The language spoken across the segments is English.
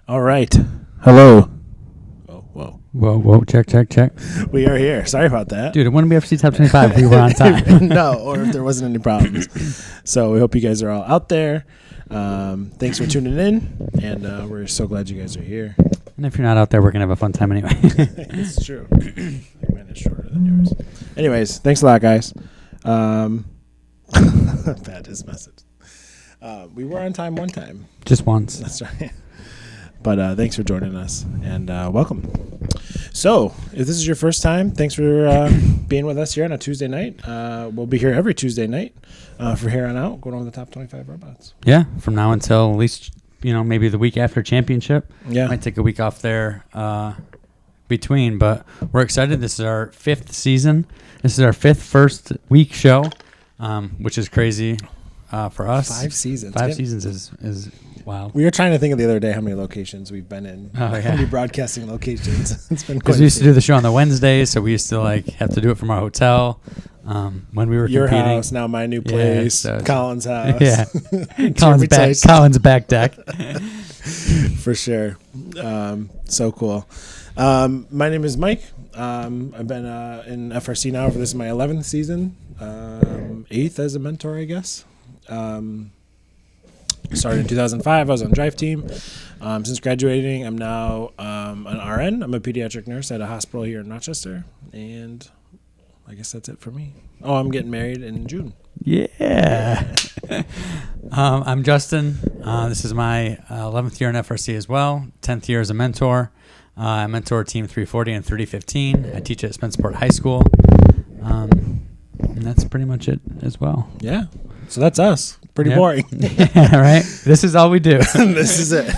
All right. Hello. Oh, whoa. Whoa. Check. We are here. Sorry about that. Dude, it wouldn't be FC Top 25 if we were on time. No, or if there wasn't any problems. So we hope you guys are all out there. Thanks for tuning in, and we're so glad you guys are here. And if you're not out there, we're going to have a fun time anyway. It's true. Mine is shorter than yours. Anyways, thanks a lot, guys. That is message. We were on time one time. Just once. That's right. But thanks for joining us, and welcome. So, if this is your first time, thanks for being with us here on a Tuesday night. We'll be here every Tuesday night for here on out, going over the top 25 robots. Yeah, from now until at least, maybe the week after championship. Yeah. Might take a week off there between, but we're excited. This is our 5th season. This is our 5th first week show, which is crazy for us. 5 seasons. 5 seasons is wow. We were trying to think of the other day how many locations we've been in. Oh, yeah. How many broadcasting locations. It's been because we used to do the show on the Wednesdays, so we used to have to do it from our hotel when we were your competing. house, now my new place, so Colin's house. Yeah, Colin's back deck. For sure. So cool. My name is Mike. I've been in FRC now for this is my 11th season, 8th as a mentor, I guess. Started in 2005. I was on drive team. Since graduating, I'm now an RN. I'm a pediatric nurse at a hospital here in Rochester, and I guess that's it for me. Oh, I'm getting married in June. Yeah. I'm Justin. This is my 11th year in FRC as well. 10th year as a mentor. I mentor Team 340 and 3015. I teach at Spencerport High School. And that's pretty much it as well. Yeah. So that's us. Pretty boring. Yeah, right? This is all we do. This is it.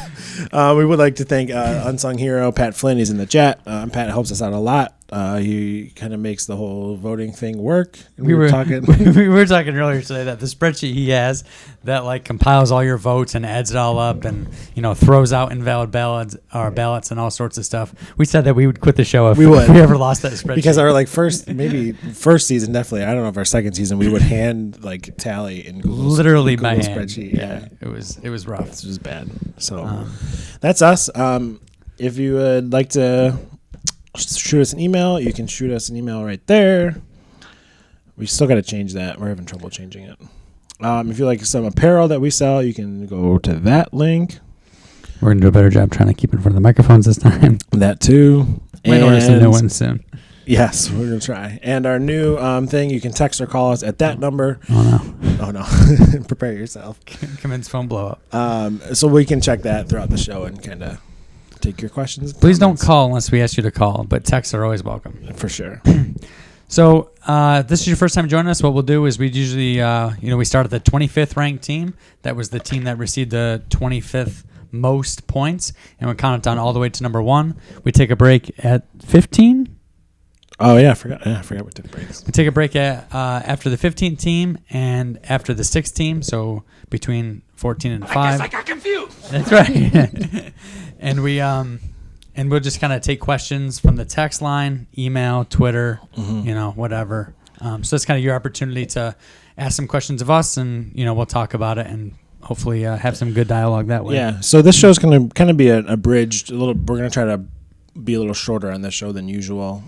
We would like to thank unsung hero Pat Flynn. He's in the chat. Pat helps us out a lot. He kind of makes the whole voting thing work. And we were talking. We were talking earlier today that the spreadsheet he has that compiles all your votes and adds it all up and throws out invalid ballots and all sorts of stuff. We said that we would quit the show if we ever lost that spreadsheet because our first season definitely. I don't know if our second season we would hand tally in Google's literally Google by hand. Spreadsheet. Yeah, it was rough. This was bad. So that's us. If you would like to shoot us an email, you can shoot us an email right there. We still got to change that. We're having trouble changing it. If you like some apparel that we sell, you can go to that link. We're going to do a better job trying to keep in front of the microphones this time. That too. Might order some new ones soon. Yes, we're going to try. And our new thing, you can text or call us at that number. Oh, no. Prepare yourself. Commence phone blow up. So we can check that throughout the show and kind of take your questions. Please don't call unless we ask you to call, but texts are always welcome. For sure. So this is your first time joining us. What we'll do is we usually, we start at the 25th ranked team. That was the team that received the 25th most points, and we count it down all the way to number 1. We take a break at 15. Oh, yeah, I forgot we took breaks. We take a break after the 15th team and after the 6th team, so between 14 and 5. I guess I got confused. That's right. And we'll just kind of take questions from the text line, email, Twitter, whatever. So it's kind of your opportunity to ask some questions of us, and we'll talk about it and hopefully have some good dialogue that way. Yeah. So this show's going to kind of be abridged a little. We're going to try to be a little shorter on this show than usual.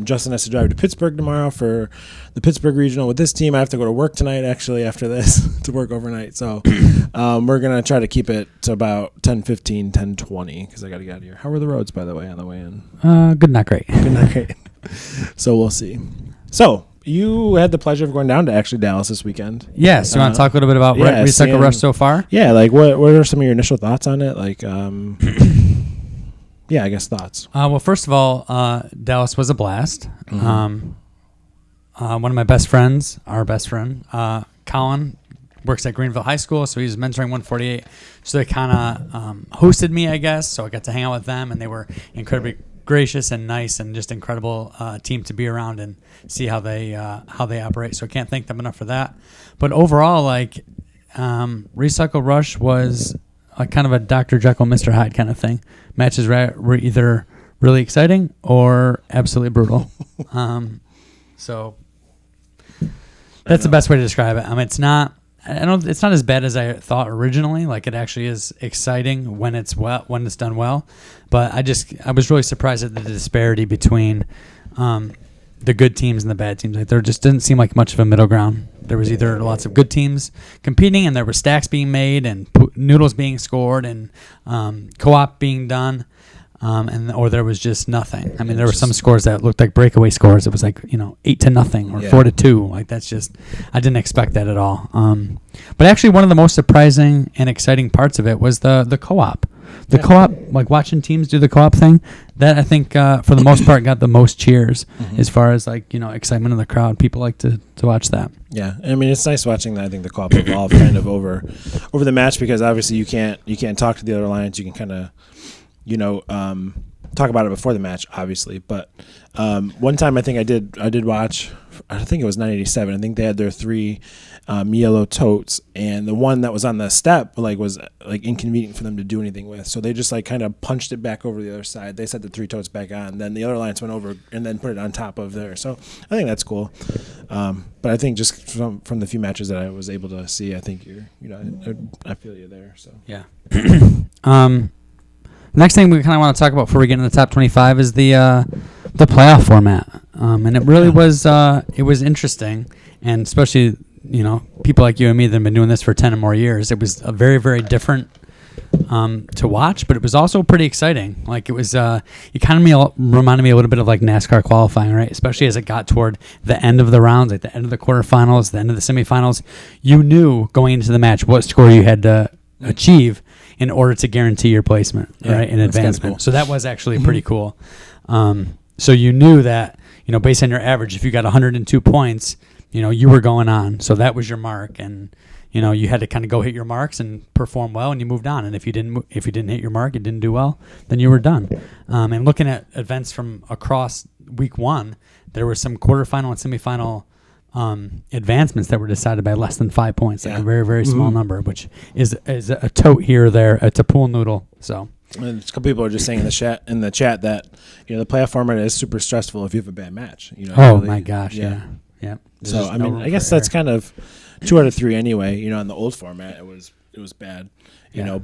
Justin has to drive to Pittsburgh tomorrow for the Pittsburgh Regional with this team. I have to go to work tonight, actually, after this to work overnight. So we're going to try to keep it to about 10:15, 10:20 because I got to get out of here. How were the roads, by the way, on the way in? Good, not great. Good, not great. So we'll see. So you had the pleasure of going down to actually Dallas this weekend. Yeah, so you want to talk a little bit about Recycle Rush so far? Yeah, what are some of your initial thoughts on it? Yeah, I guess thoughts. Well, first of all, Dallas was a blast. Mm-hmm. One of my best friends, our best friend, Colin, works at Greenville High School, so he's mentoring 148. So they kind of hosted me, I guess. So I got to hang out with them, and they were incredibly gracious and nice, and just incredible team to be around and see how they operate. So I can't thank them enough for that. But overall, Recycle Rush was kind of a Dr. Jekyll, Mr. Hyde kind of thing. Matches were either really exciting or absolutely brutal. So that's the best way to describe it. It's not I don't. It's not as bad as I thought originally. Like, it actually is exciting when it's done well. But I was really surprised at the disparity between the good teams and the bad teams. Like, there just didn't seem like much of a middle ground. There was either lots of good teams competing, and there were stacks being made, and noodles being scored, and co-op being done. Or there was just nothing. I mean, there were some scores that looked like breakaway scores. It was like 8-0 or 4-2. Like, that's just, I didn't expect that at all. But actually, one of the most surprising and exciting parts of it was the co-op. The co-op, like watching teams do the co-op thing, that I think for the most part got the most cheers as far as excitement of the crowd. People like to watch that. Yeah, I mean, it's nice watching that. I think the co-op evolve kind of over the match, because obviously you can't talk to the other alliance. You can kind of talk about it before the match, obviously. But one time I think I did watch, I think it was 987. I think they had their 3 yellow totes, and the one that was on the step was inconvenient for them to do anything with. So they just kind of punched it back over the other side. They set the 3 totes back on. Then the other alliance went over and then put it on top of there. So I think that's cool. But I think just from the few matches that I was able to see, I think I feel you there. So yeah. Next thing we kind of want to talk about before we get into the top 25 is the playoff format, and it really was interesting, and especially people like you and me that have been doing this for 10 or more years. It was a very, very different to watch, but it was also pretty exciting. Like, it was it kind of reminded me a little bit of like NASCAR qualifying, right? Especially as it got toward the end of the rounds, like the end of the quarterfinals, the end of the semifinals. You knew going into the match what score you had to achieve in order to guarantee your placement, right, in advancement. Cool. So that was actually pretty cool. So you knew that, based on your average, if you got 102 points, you were going on. So that was your mark, and you had to kind of go hit your marks and perform well, and you moved on. And if you didn't hit your mark, you didn't do well, then you were done. And looking at events from across week 1, there were some quarterfinal and semifinal advancements that were decided by less than 5 points, like a very, very small number, which is a tote here or there. It's a pool noodle. So and a couple people are just saying in the chat that the playoff format is super stressful if you have a bad match. My gosh, yeah. So I mean, I guess that's kind of 2 out of 3 anyway. On the old format, it was bad.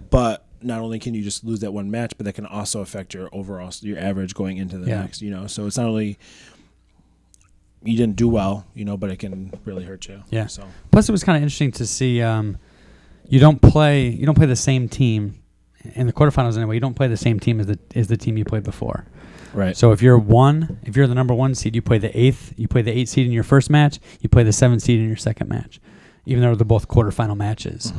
But not only can you just lose that one match, but that can also affect your your average going into the next. So it's not only you didn't do well, but it can really hurt you. Yeah. So plus, it was kind of interesting to see. You don't play the same team in the quarterfinals anyway. You don't play the same team as the team you played before. Right. So if you're the number 1 seed, you play the 8th. You play the 8th seed in your first match. You play the 7th seed in your second match, even though they're both quarterfinal matches.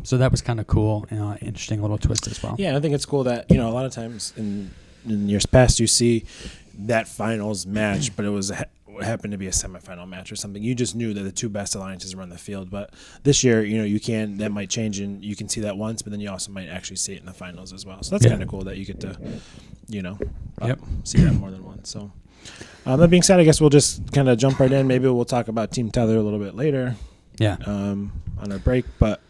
So that was kind of cool. Interesting little twist as well. Yeah, I think it's cool that a lot of times in years past you see that finals match, but it happened to be a semifinal match or something. You just knew that the 2 best alliances were on the field. But this year, that might change, and you can see that once, but then you also might actually see it in the finals as well. So that's kind of cool that you get to, see that more than once. So that being said, I guess we'll just kind of jump right in. Maybe we'll talk about Team Tether a little bit later. Yeah. On our break, but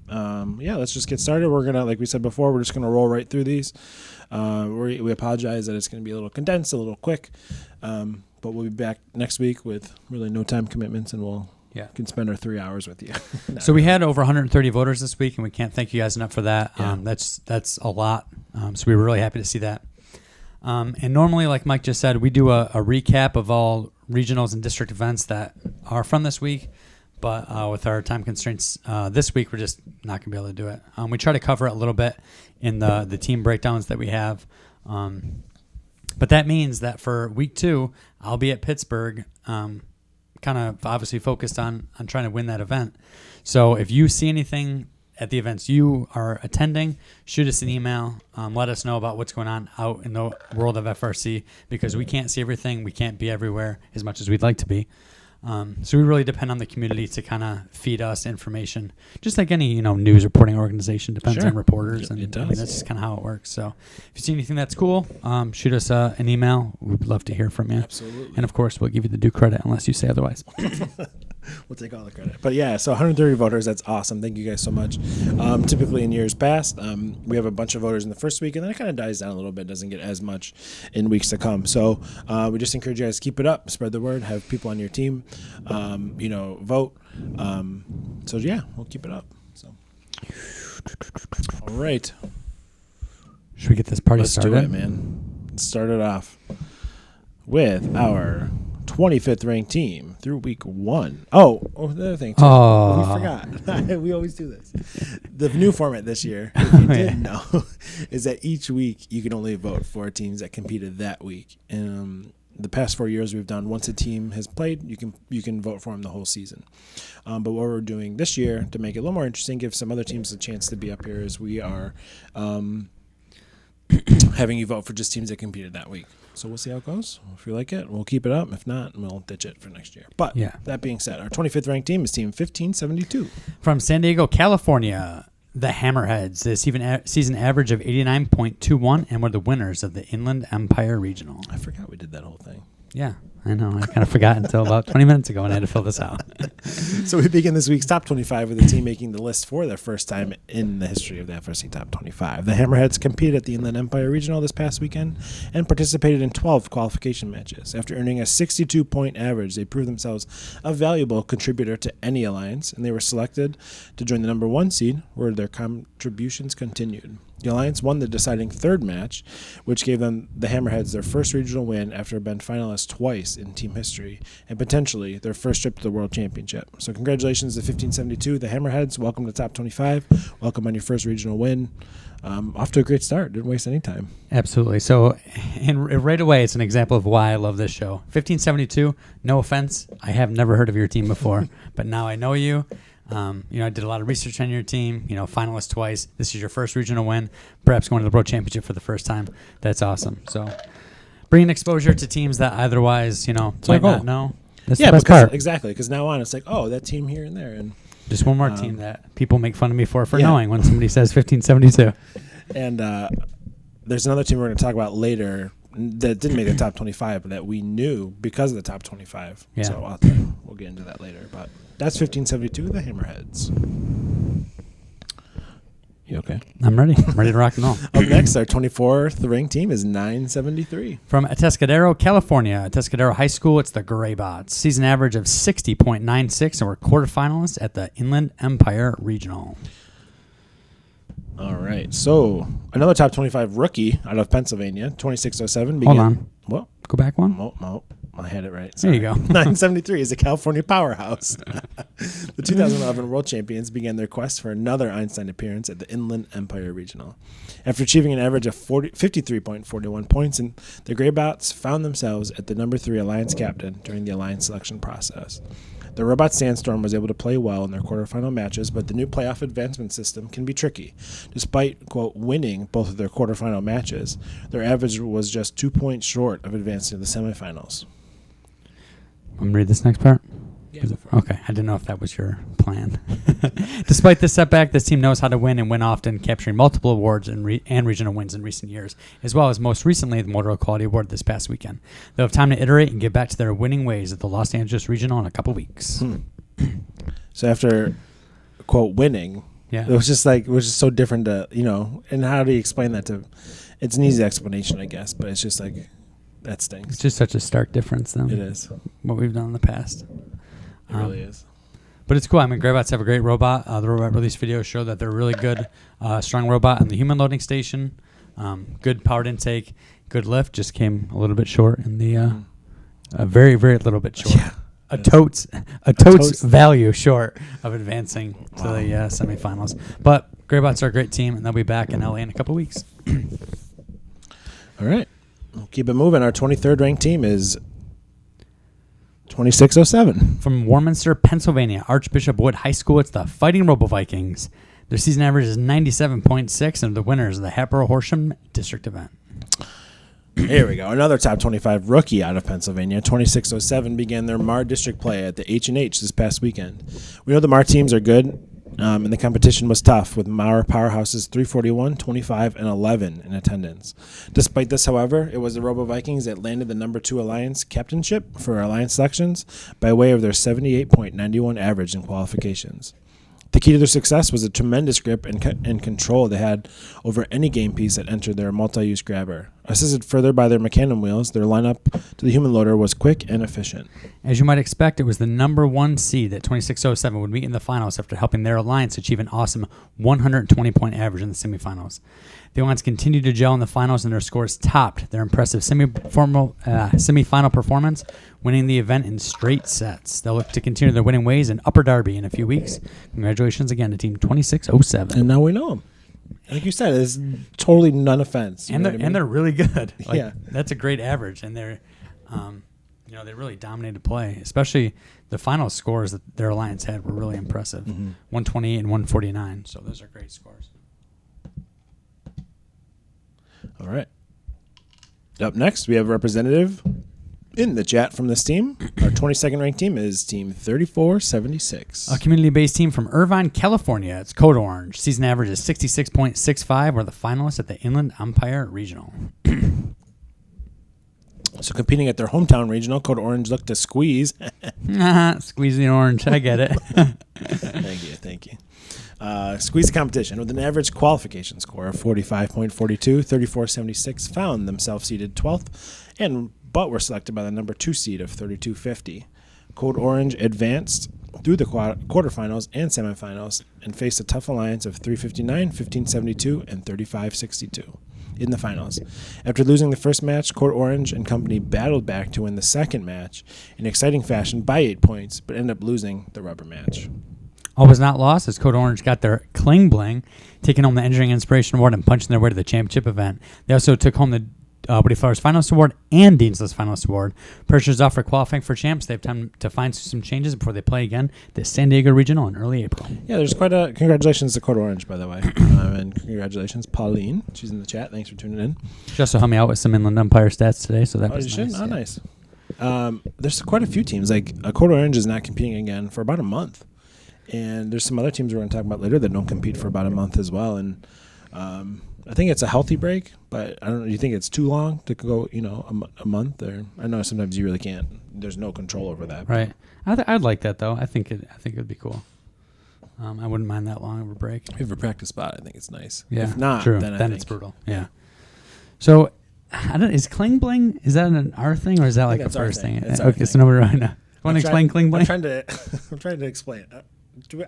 let's just get started. We're gonna, like we said before, we're just gonna roll right through these. We apologize that it's gonna be a little condensed, a little quick. But we'll be back next week with really no time commitments, and we'll can spend our 3 hours with you. So we had over 130 voters this week, and we can't thank you guys enough for that. Yeah. That's a lot. So we were really happy to see that. And normally, like Mike just said, we do a recap of all regionals and district events that are from this week. But with our time constraints this week, we're just not going to be able to do it. We try to cover it a little bit in the team breakdowns that we have. But that means that for week 2, I'll be at Pittsburgh, kind of obviously focused on trying to win that event. So if you see anything at the events you are attending, shoot us an email. Let us know about what's going on out in the world of FRC, because we can't see everything. We can't be everywhere as much as we'd like to be. So we really depend on the community to kind of feed us information, just like any news reporting organization depends on reporters, and I mean, that's just kind of how it works. So if you see anything that's cool, shoot us an email. We'd love to hear from you. Absolutely. And of course, we'll give you the due credit unless you say otherwise. We'll take all the credit. But yeah, so 130 voters. That's awesome. Thank you guys so much. Typically in years past, we have a bunch of voters in the first week, and then it kind of dies down a little bit. Doesn't get as much in weeks to come. So we just encourage you guys to keep it up, spread the word, have people on your team, vote. So yeah, we'll keep it up. So all right. Should we get this party started? Let's do it, man. Let's start it off with our 25th ranked team through week 1. Oh, the other thing, too. We forgot. We always do this. The new format this year, if you didn't know, is that each week you can only vote for teams that competed that week. And the past 4 years we've done, once a team has played, you can vote for them the whole season. But what we're doing this year to make it a little more interesting, give some other teams a chance to be up here, is we are having you vote for just teams that competed that week. So we'll see how it goes. If you like it, we'll keep it up. If not, we'll ditch it for next year. But that being said, our 25th ranked team is team 1572. From San Diego, California, the Hammerheads. The season average of 89.21 and were the winners of the Inland Empire Regional. I forgot we did that whole thing. Yeah, I know. I kind of forgot until about 20 minutes ago when I had to fill this out. So we begin this week's top 25 with a team making the list for their first time in the history of the FRC Top 25. The Hammerheads competed at the Inland Empire Regional this past weekend and participated in 12 qualification matches. After earning a 62-point average, they proved themselves a valuable contributor to any alliance, and they were selected to join the number 1 seed, where their contributions continued. The Alliance won the deciding third match, which gave them, the Hammerheads, their first regional win after being finalists twice in team history, and potentially their first trip to the World Championship. So congratulations to 1572, the Hammerheads. Welcome to Top 25. Welcome on your first regional win. Off to a great start. Didn't waste any time. Absolutely. So, and right away, it's an example of why I love this show. 1572, no offense, I have never heard of your team before, but now I know you. I did a lot of research on your team, finalist twice. This is your first regional win, perhaps going to the World Championship for the first time. That's awesome. So bringing exposure to teams that otherwise, might not know. That's the best part. Exactly, because now on, it's like, oh, that team here and there. And just one more team that people make fun of me for knowing when somebody says 1572. And there's another team we're going to talk about later that didn't make the top 25, but that we knew because of the top 25. Yeah. So we'll get into that later. But that's 1572, the Hammerheads. You okay? I'm ready. I'm ready to rock and roll. Up next, our 24th ranked team is 973. From Atascadero, California, Atascadero High School, it's the Graybots. Season average of 60.96 and were quarterfinalists at the Inland Empire Regional. All right. So another top 25 rookie out of Pennsylvania, 2607. Hold on. What? Go back one. No. I had it right. Sorry. There you go. 973 is a California powerhouse. The 2011 World Champions began their quest for another Einstein appearance at the Inland Empire Regional. After achieving an average of 53.41 points, and the Graybots found themselves at the number 3 Alliance captain during the Alliance selection process. The Robot Sandstorm was able to play well in their quarterfinal matches, but the new playoff advancement system can be tricky. Despite, quote, winning both of their quarterfinal matches, their average was just 2 points short of advancing to the semifinals. I'm going to read this next part? Yeah. Okay, I didn't know if that was your plan. Despite this setback, this team knows how to win and win often, capturing multiple awards and regional wins in recent years, as well as most recently the Motor Quality Award this past weekend. They'll have time to iterate and get back to their winning ways at the Los Angeles Regional in a couple weeks. So after, quote, winning, it was just so different to, and how do you explain that to, it's an easy explanation, I guess, but it's just like, that stinks. It's just such a stark difference, though. It is. What we've done in the past. It really is. But it's cool. I mean, Graybots have a great robot. The robot release videos show that they're really good, strong robot on the human loading station. Good powered intake, good lift. Just came a little bit short in the, a very, very little bit short. Yeah. A totes value short of advancing to the semifinals. But Graybots are a great team, and they'll be back in LA in a couple weeks. All right. We'll keep it moving. Our 23rd ranked team is 2607. From Warminster, Pennsylvania, Archbishop Wood High School, it's the Fighting Robo Vikings. Their season average is 97.6, and the winners of the Hatboro Horsham District event. Here we go. Another top 25 rookie out of Pennsylvania, 2607, began their Mar District play at the H&H this past weekend. We know the Mar teams are good And the competition was tough, with Mauer powerhouses 341, 25, and 11 in attendance. Despite this, however, it was the Robo Vikings that landed the number 2 Alliance captainship for Alliance selections by way of their 78.91 average in qualifications. The key to their success was the tremendous grip and control they had over any game piece that entered their multi-use grabber. Assisted further by their Mecanum wheels, their lineup to the human loader was quick and efficient. As you might expect, it was the number 1 seed that 2607 would meet in the finals after helping their Alliance achieve an awesome 120-point average in the semifinals. The Alliance continued to gel in the finals, and their scores topped their impressive semifinal performance, winning the event in straight sets. They'll look to continue their winning ways in Upper Darby in a few weeks. Congratulations again to Team 2607. And now we know them. Like you said, it's totally none offense. And they're really good. Like, yeah, that's a great average, and they're, they really dominated play. Especially the final scores that their Alliance had were really impressive, 128 and 149. So those are great scores. All right. Up next, we have a representative in the chat from this team. Our 22nd ranked team is Team 3476. A community-based team from Irvine, California. It's Code Orange. Season average is 66.65. We're the finalists at the Inland Empire Regional. So competing at their hometown regional, Code Orange looked to squeeze. Squeeze the orange. I get it. Thank you. Squeeze the competition with an average qualification score of 45.42. 3476 found themselves seated 12th, but were selected by the number 2 seed of 3250. Code Orange advanced through the quarterfinals and semifinals and faced a tough alliance of 359, 1572, and 3562 in the finals. After losing the first match, Code Orange and company battled back to win the second match in exciting fashion by 8 points, but ended up losing the rubber match. All was not lost as Code Orange got their Kling Bling, taking home the Engineering Inspiration Award and punching their way to the championship event. They also took home the Woody Flowers Finalist Award and Dean's List Finalist Award. Pressure's off for qualifying for champs. They have time to find some changes before they play again the San Diego Regional in early April. Yeah, there's quite a congratulations to Code Orange, by the way. And congratulations, Pauline. She's in the chat. Thanks for tuning in. She also helped me out with some Inland Empire stats today, so that was nice. Oh, nice. There's quite a few teams. Like Code Orange is not competing again for about a month. And there's some other teams we're going to talk about later that don't compete for about a month as well. And I think it's a healthy break, but I don't know. Do you think it's too long to go, a month? Or I know sometimes you really can't. There's no control over that. Right. I'd like that though. I think it'd be cool. I wouldn't mind that long of a break. If you have a practice spot, I think it's nice. Yeah. If not, true. then it's brutal. Yeah. So, is Kling Bling? Is that an R thing or is that like a first thing? Okay, so nobody right now. Want to explain Kling Bling? I'm trying to explain. Do we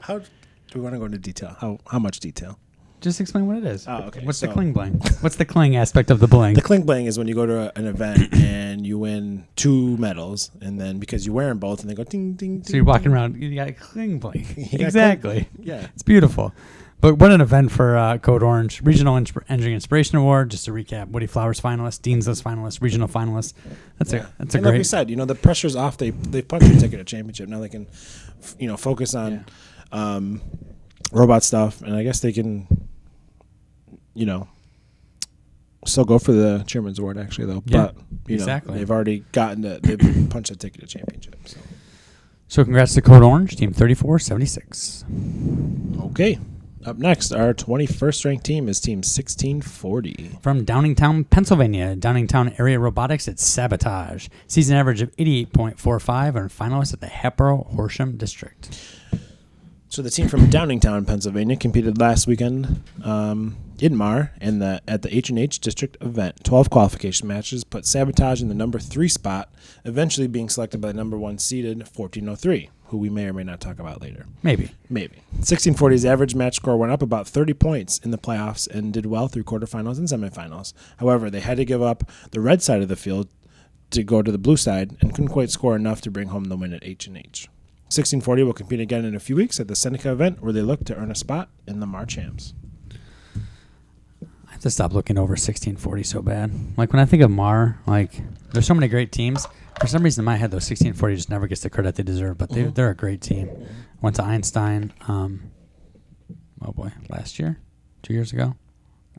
want to go into detail? How much detail? Just explain what it is. Oh, okay. What's the Kling Bling? What's the Kling aspect of the bling? The Kling Bling is when you go to an event and you win 2 medals, and then because you wear them both, and they go ding, ding, ding. So you're walking around, you got a Kling Bling. Exactly. Yeah. It's beautiful. But what an event for Code Orange. Regional Engineering Inspiration Award, just to recap, Woody Flowers finalist, Dean's List finalist, regional finalist. That's a great. Like we said, the pressure's off. They punched their ticket at championship. Now they can, focus on robot stuff, and I guess they can, still go for the chairman's award actually though. Yeah, but exactly. They've already they've punched a ticket at championship. So congrats to Code Orange, Team 3476. Okay. Up next, our 21st ranked team is Team 1640. From Downingtown, Pennsylvania, Downingtown Area Robotics at Sabotage. Season average of 88.45 and finalists at the Hatboro Horsham District. So the team from Downingtown, Pennsylvania, competed last weekend in Mar at the H&H District event. 12 qualification matches put Sabotage in the number 3 spot, eventually being selected by the number 1 seeded 1403, who we may or may not talk about later. Maybe. 1640's average match score went up about 30 points in the playoffs and did well through quarterfinals and semifinals. However, they had to give up the red side of the field to go to the blue side and couldn't quite score enough to bring home the win at H&H. 1640 will compete again in a few weeks at the Seneca event, where they look to earn a spot in the Mar Champs. I have to stop looking over 1640 so bad. Like when I think of Mar, there's so many great teams. For some reason in my head, though, 1640 just never gets the credit they deserve. But they're a great team. Went to Einstein. Last year, 2 years ago,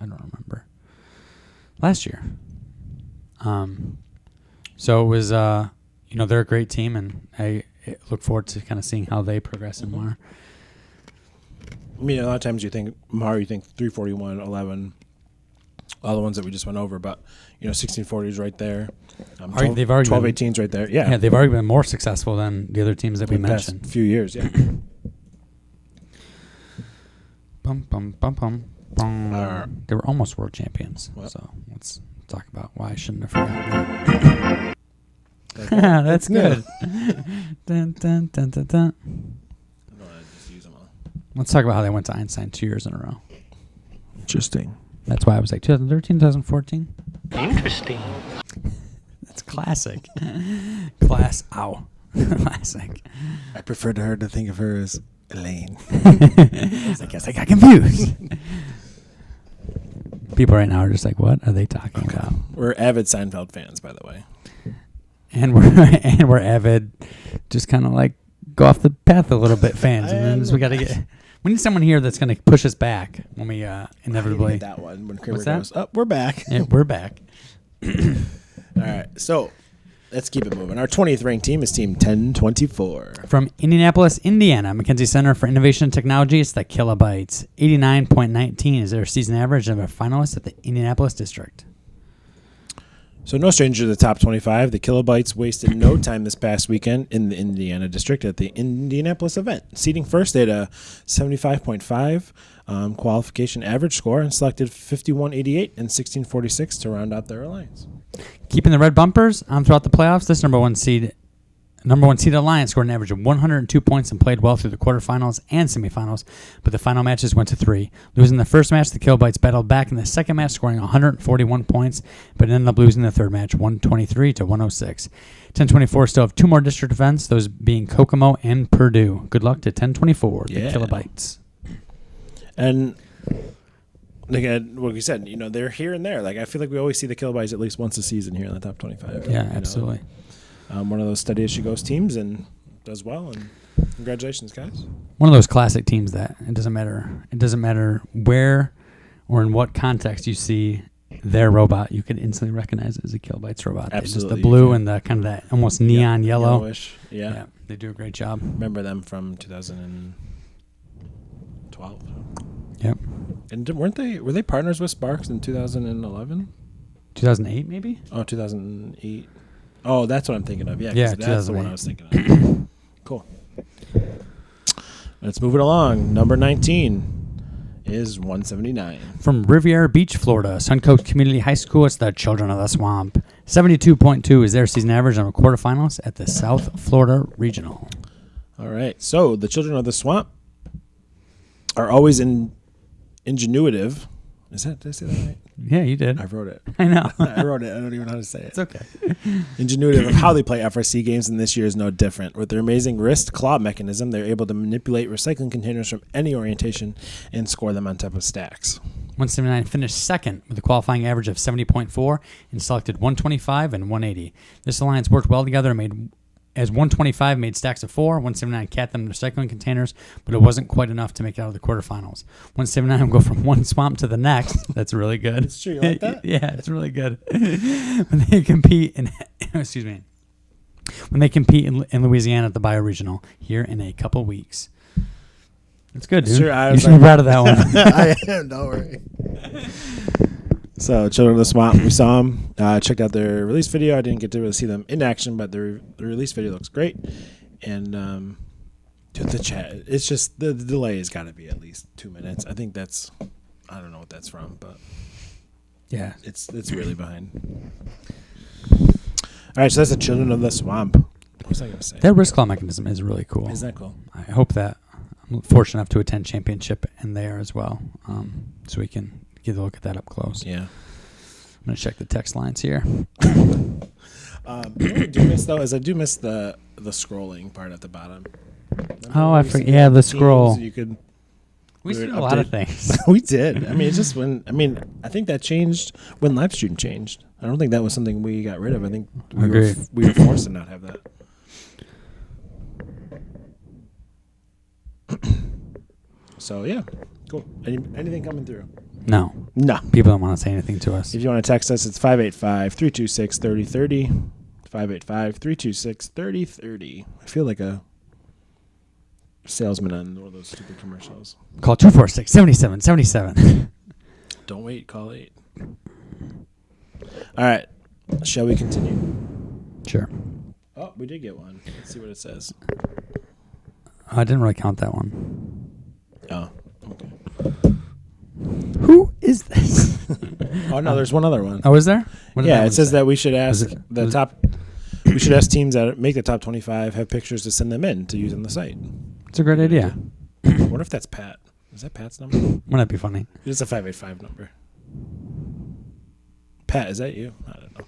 I don't remember. Last year. So it was, they're a great team, and I look forward to kind of seeing how they progress in Mar. I mean, a lot of times you think Mario, you think 341, 11, all the ones that we just went over, but 1640 is right there. 12, they've already 1218 is right there. Yeah, they've already been more successful than the other teams that we mentioned. Past few years, yeah. Bum, bum, bum, bum, bum. They were almost world champions. Well. So let's talk about why I shouldn't have forgotten that. That's good. Dun, dun, dun, dun, dun. No, I just use them all. Let's talk about how they went to Einstein 2 years in a row. Interesting. That's why I was like 2013, 2014. Interesting. That's classic. Classic. I preferred her to think of her as Elaine. I guess I got confused. People right now are just like, what are they talking about? We're avid Seinfeld fans, by the way. And we're avid, just kind of like go off the path a little bit fans. And then we need someone here that's going to push us back when we inevitably. That one when Kramer What's that? goes, oh, we're back. Yeah, we're back. All right, so let's keep it moving. Our 20th ranked team is Team 1024. From Indianapolis, Indiana, Mackenzie Center for Innovation and Technology, it's the Kilobytes. 89.19 is their season average of a finalist at the Indianapolis District. So no stranger to the top 25. The Kilobytes wasted no time this past weekend in the Indiana District at the Indianapolis event. Seating first, they had a 75.5 qualification average score and selected 5188 and 1646 to round out their alliance. Keeping the red bumpers throughout the playoffs, this number one seed Alliance scored an average of 102 points and played well through the quarterfinals and semifinals, but the final matches went to 3. Losing the first match, the Kilobytes battled back in the second match, scoring 141 points, but ended up losing the third match 123 to 106. 1024 still have 2 more district events, those being Kokomo and Purdue. Good luck to 1024, the Kilobytes. And again, what we said, they're here and there. Like, I feel like we always see the Kilobytes at least once a season here in the top 25. Yeah, absolutely. One of those steady as she goes teams and does well. And congratulations, guys. One of those classic teams that it doesn't matter where or in what context you see their robot, you can instantly recognize it as a Kilobytes robot. Absolutely. Just the blue and the kind of that almost neon yellow. Yellowish. Yeah. They do a great job. Remember them from 2012. Yep. And were they partners with Sparks in 2011? 2008 maybe? Oh, 2008. Oh, that's what I'm thinking of. Yeah, yeah, that's the one I was thinking of. Cool. Let's move it along. Number 19 is 179. From Riviera Beach, Florida, Suncoast Community High School, it's the Children of the Swamp. 72.2 is their season average on a quarterfinals at the South Florida Regional. All right. So the Children of the Swamp are always ingenuitive. Did I say that right? Yeah, you did. I wrote it. I know. I wrote it. I don't even know how to say it. It's okay. Ingenuitive of how they play FRC games, and this year is no different. With their amazing wrist claw mechanism, they're able to manipulate recycling containers from any orientation and score them on top of stacks. 179 finished second with a qualifying average of 70.4 and selected 125 and 180. This alliance worked well together and as 125 made stacks of 4, 179 capped them in recycling containers, but it wasn't quite enough to make it out of the quarterfinals. 179 will go from one swamp to the next. That's really good. It's true. You like that? Yeah, it's really good. When they compete in Louisiana at the Bioregional here in a couple weeks. It's good, dude. Sure, you should be proud of that one. I am. Don't worry. So, Children of the Swamp, we saw them. Checked out their release video. I didn't get to really see them in action, but the release video looks great. And dude, the chat, it's just the delay has got to be at least 2 minutes. I think I don't know what that's from, but yeah, it's really behind. All right, so that's the Children of the Swamp. What was I going to say? That wrist claw mechanism is really cool. Isn't that cool? I hope that I'm fortunate enough to attend championship in there as well, so we can get a look at that up close. Yeah. I'm going to check the text lines here. What I do miss, though, is I do miss the scrolling part at the bottom. Oh, I forget. Yeah, the scroll. You could. We did a lot of things. We did. I mean, it's just I think that changed when live stream changed. I don't think that was something we got rid of. I think we were forced to not have that. So, yeah. Cool. Anything coming through? No. People don't want to say anything to us. If you want to text us, it's 585-326-3030. 585-326-3030. I feel like a salesman on one of those stupid commercials. Call 246-7777. Don't wait. Call 8. All right. Shall we continue? Sure. Oh, we did get one. Let's see what it says. I didn't really count that one. Oh, okay. Who is this? Oh, no, there's one other one. Oh, is there? Yeah, it says that we should ask we should ask teams that make the top 25 have pictures to send them in to use on the site. It's a great idea. What if that's Pat? Is that Pat's number? Wouldn't that be funny? It's a 585 number. Pat, is that you? I don't know.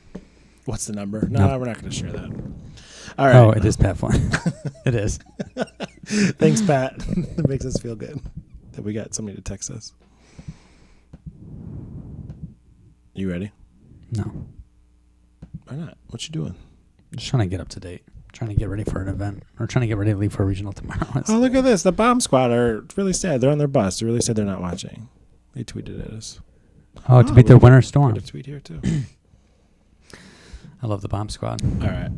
What's the number? No, we're not going to share that. All right. Oh, it is Pat Flynn. It is. Thanks, Pat. It makes us feel good that we got somebody to text us. You ready? No. Why not? What you doing? Just trying to get up to date. Trying to get ready for an event. Or trying to get ready to leave for a regional tomorrow. Oh, look at this. The bomb squad are really sad. They're on their bus. They're really sad they're not watching. They tweeted at us. Oh, to beat their winter storm. Got a tweet here, too. I love the bomb squad. All right.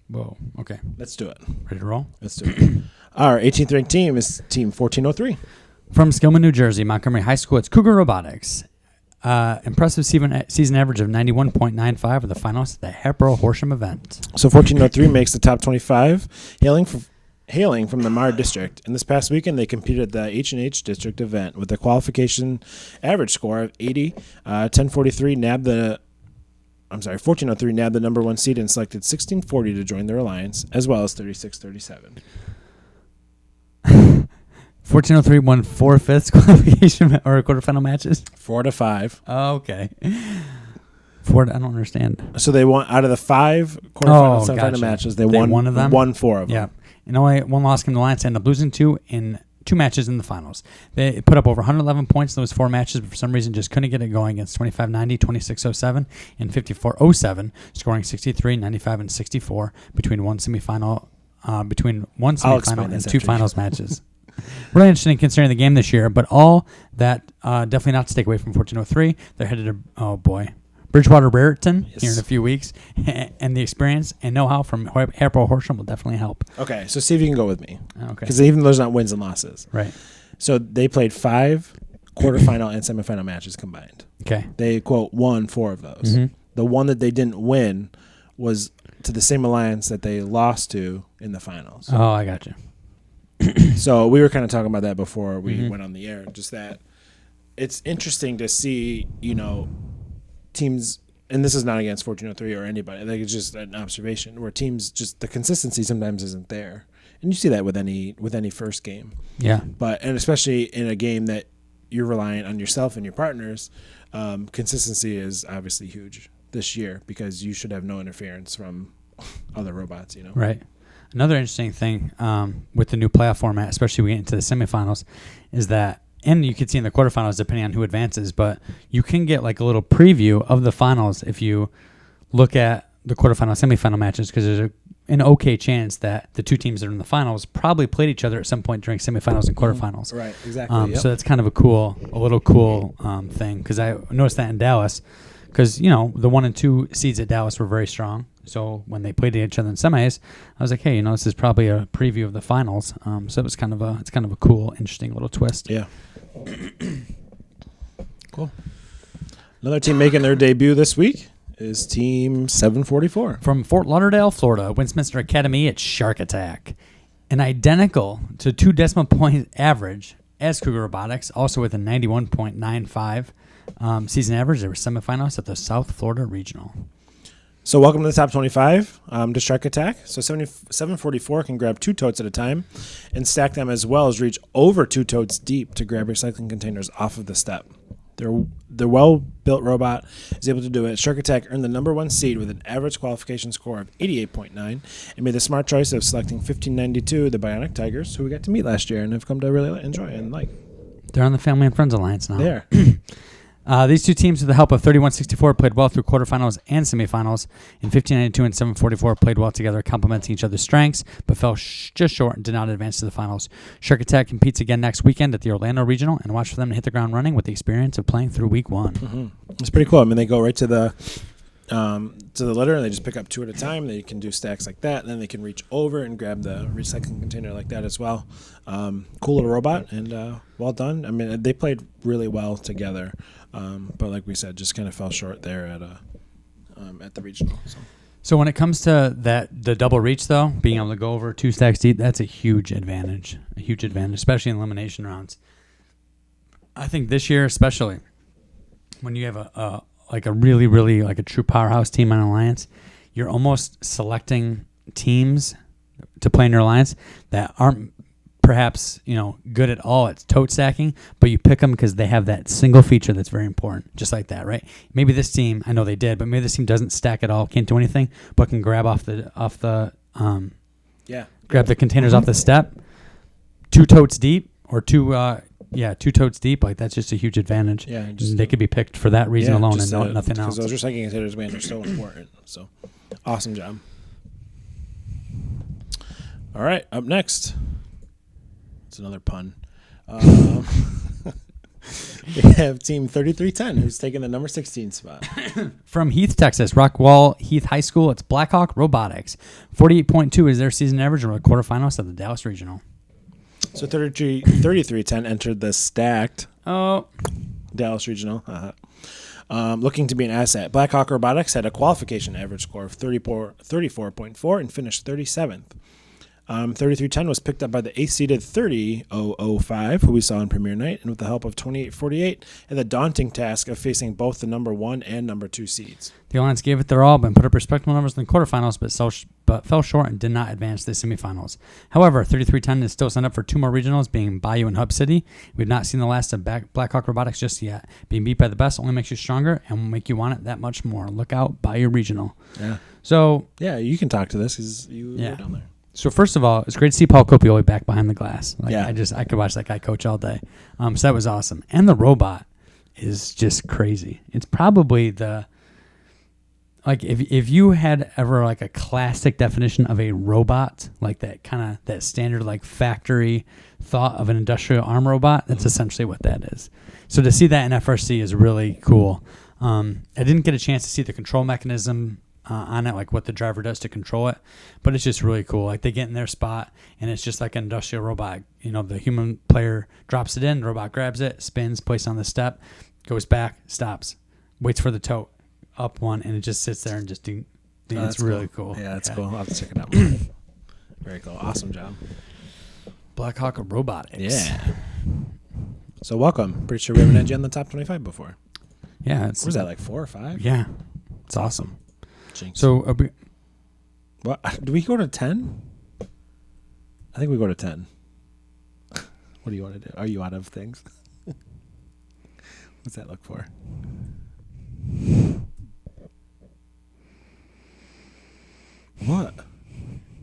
Whoa. Okay. Let's do it. Ready to roll? Let's do it. Our 18th ranked team is Team 1403. From Skillman, New Jersey, Montgomery High School, it's COUGAR Robotics. Impressive season average of 91.95 of the finalists at the Hatboro Horsham event. So 1403 makes the top 25, hailing from the Mar district. And this past weekend, they competed at the H&H district event with a qualification average score of 80. 1403 nabbed the number one seed and selected 1640 to join their alliance, as well as 3637. 1403 won 4/5 qualification or quarterfinal matches. 4 to 5. Oh, okay. 4. I don't understand. So they won out of the 5 quarterfinal semifinal gotcha. matches. They won one of them. Won 4 of them. Yeah, and only one loss came to the alliance. Ended up losing 2 in 2 matches in the finals. They put up over 111 points in those 4 matches, but for some reason just couldn't get it going against 2590, 2607, and 5407, scoring 63, 95, and 64 between one semifinal and 2 finals matches. Really interesting considering the game this year, but all that definitely not to take away from 1403. They're headed to, Bridgewater Raritan here in a few weeks, and the experience and know-how from Hatboro Horsham will definitely help. Okay, so see if you can go with me. Okay. Because even though there's not wins and losses. Right. So they played 5 quarterfinal and semifinal matches combined. Okay. They, quote, won 4 of those. Mm-hmm. The one that they didn't win was to the same alliance that they lost to in the finals. Oh, I got you. So we were kind of talking about that before we went on the air, just that it's interesting to see, teams, and this is not against 1403 or anybody, like it's just an observation where teams just the consistency sometimes isn't there. And you see that with any first game. Yeah. And especially in a game that you're reliant on yourself and your partners, consistency is obviously huge this year because you should have no interference from other robots, Right. Another interesting thing with the new playoff format, especially when we get into the semifinals, is that, and you can see in the quarterfinals depending on who advances, but you can get like a little preview of the finals if you look at the quarterfinal, semifinal matches, because there's an okay chance that the 2 teams that are in the finals probably played each other at some point during semifinals and quarterfinals. Right, exactly. So that's kind of a little cool thing, because I noticed that in Dallas, because the 1 and 2 seeds at Dallas were very strong. So when they played each other in semis, I was like, hey, this is probably a preview of the finals. So it was kind of a cool, interesting little twist. Yeah. Cool. Another team making their debut this week is Team 744. From Fort Lauderdale, Florida, Westminster Academy, it's Shark Attack. An identical to 2 decimal point average as COUGAR Robotics, also with a 91.95 season average. They were semifinalists at the South Florida Regional. So welcome to the top 25 to Shark Attack. So 744 can grab 2 totes at a time and stack them, as well as reach over 2 totes deep to grab recycling containers off of the step. Their well-built robot is able to do it. Shark Attack earned the number 1 seed with an average qualification score of 88.9 and made the smart choice of selecting 1592, the Bionic Tigers, who we got to meet last year and have come to really enjoy and like. They're on the Family and Friends Alliance now. They are. These 2 teams, with the help of 3164, played well through quarterfinals and semifinals. And 1592 and 744 played well together, complementing each other's strengths, but fell just short and did not advance to the finals. Shark Attack competes again next weekend at the Orlando Regional, and watch for them to hit the ground running with the experience of playing through week 1. Mm-hmm. It's pretty cool. I mean, they go right to the to the litter, and they just pick up 2 at a time. They can do stacks like that, and then they can reach over and grab the recycling container like that as well. Cool little robot, and well done. I mean, they played really well together, but like we said, just kind of fell short there at the regional. So when it comes to the double reach, though, being able to go over 2 stacks deep, that's a huge advantage, especially in elimination rounds. I think this year, especially when you have a really, really like a true powerhouse team on Alliance, you're almost selecting teams to play in your Alliance that aren't perhaps, good at all at tote stacking, but you pick them because they have that single feature that's very important, just like that, right? Maybe this team, I know they did, but maybe this team doesn't stack at all, can't do anything, but can grab grab the containers off the step, 2 totes deep or 2 totes deep. Like, that's just a huge advantage. Yeah, they could be picked for that reason alone and nothing else. Because those recycling containers, man, are so important. So, awesome job. All right, up next. It's another pun. We have Team 3310, who's taking the number 16 spot. From Heath, Texas, Rockwall Heath High School, it's Blackhawk Robotics. 48.2 is their season average, and we're quarterfinals of the Dallas Regional. So 3310 entered the stacked Dallas Regional. Looking to be an asset. Blackhawk Robotics had a qualification average score of 34.4 and finished 37th. 3310 was picked up by the 8th-seeded 30005, who we saw in premiere night, and with the help of 2848, had the daunting task of facing both the number 1 and number 2 seeds. The Alliance gave it their all, but put up respectable numbers in the quarterfinals, but fell short and did not advance to the semifinals. However, 3310 is still signed up for 2 more regionals, being Bayou and Hub City. We've not seen the last of Blackhawk Robotics just yet. Being beat by the best only makes you stronger and will make you want it that much more. Look out, Bayou Regional. Yeah. So yeah, you can talk to this because you were down there. So first of all, it's great to see Paul Copioli back behind the glass. Yeah. I could watch that guy coach all day. So that was awesome. And the robot is just crazy. It's probably if you had ever like a classic definition of a robot, like that standard like factory thought of an industrial arm robot, that's essentially what that is. So to see that in FRC is really cool. I didn't get a chance to see the control mechanism on it, like what the driver does to control it, but it's just really cool. Like, they get in their spot and it's just like an industrial robot. The human player drops it in, the robot grabs it, spins, places on the step, goes back, stops, waits for the tote, up one, and it just sits there and just it's really cool. Yeah, that's cool. I'll have to check it out. Very cool. Awesome job. Blackhawk Robotics. Yeah. So welcome. Pretty sure we haven't had you on the top 25 before. Yeah. Was that, like 4 or 5? Yeah. It's awesome. Jinx. So, what, do we go to 10? I think we go to 10. What do you want to do? Are you out of things? What's that look for? What?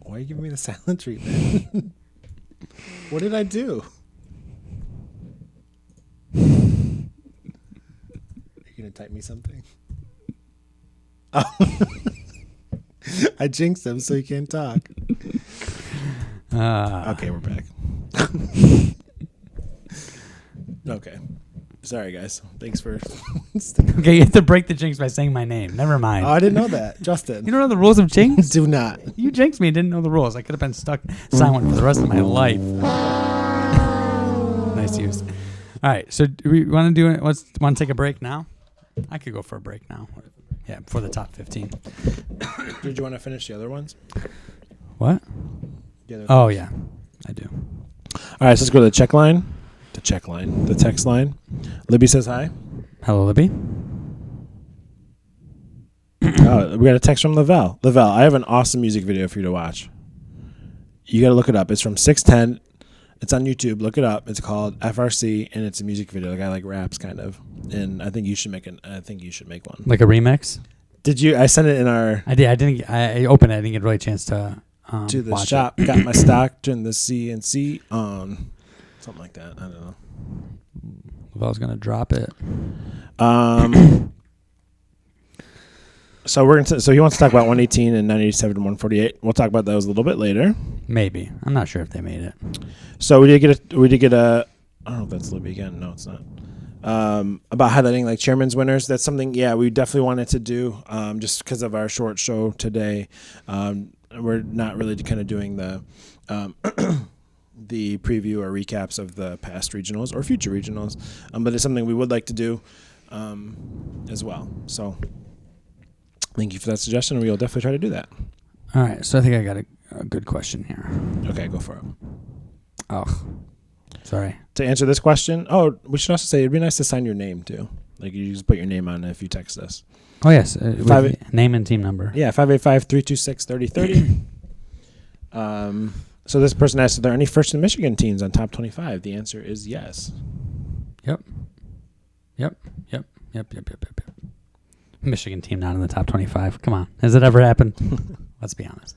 Why are you giving me the silent treatment? What did I do? Are you going to type me something? Oh. I jinxed him so he can't talk. Okay, we're back. Okay. Sorry, guys. Thanks for... Okay, you have to break the jinx by saying my name. Never mind. Oh, I didn't know that. Justin. You don't know the rules of jinx? Do not. You jinxed me and didn't know the rules. I could have been stuck silent for the rest of my life. Nice use. All right, so do we want to do it? Want to take a break now? I could go for a break now. Yeah, before the top 15. Did you want to finish the other ones? What? Oh, yeah, I do. All right, so let's go to the check line. The text line. Libby says hi. Hello, Libby. Oh, we got a text from Lavelle. Lavelle, I have an awesome music video for you to watch. You got to look it up. It's from 610. It's on YouTube. Look it up. It's called FRC, and it's a music video. The guy like raps kind of, and I think you should make one. Like a remix? Did you? I sent it in our. I did. I opened it. I didn't get really a chance to the shop. Got my stock. Turn the CNC on. Something like that. I don't know. If I was gonna drop it. So he wants to talk about 118 and 987 and 148. We'll talk about those a little bit later. Maybe. I'm not sure if they made it. So we did get a. I don't know if that's Libby again. No, it's not. about highlighting like chairman's winners. That's something, we definitely wanted to do just because of our short show today. We're not really kind of doing the the preview or recaps of the past regionals or future regionals, but it's something we would like to do as well. So thank you for that suggestion. We will definitely try to do that. All right, so I think I got a good question here. Okay, go for it. Oh, sorry. To answer this question, we should also say it'd be nice to sign your name too. Like you just put your name on it if you text us. Oh, yes. Name and team number. Yeah, 585-326-3030. So this person asked, are there any First in Michigan teams on top 25? The answer is yes. Yep. Michigan team not in the top 25. Come on. Has it ever happened? Let's be honest.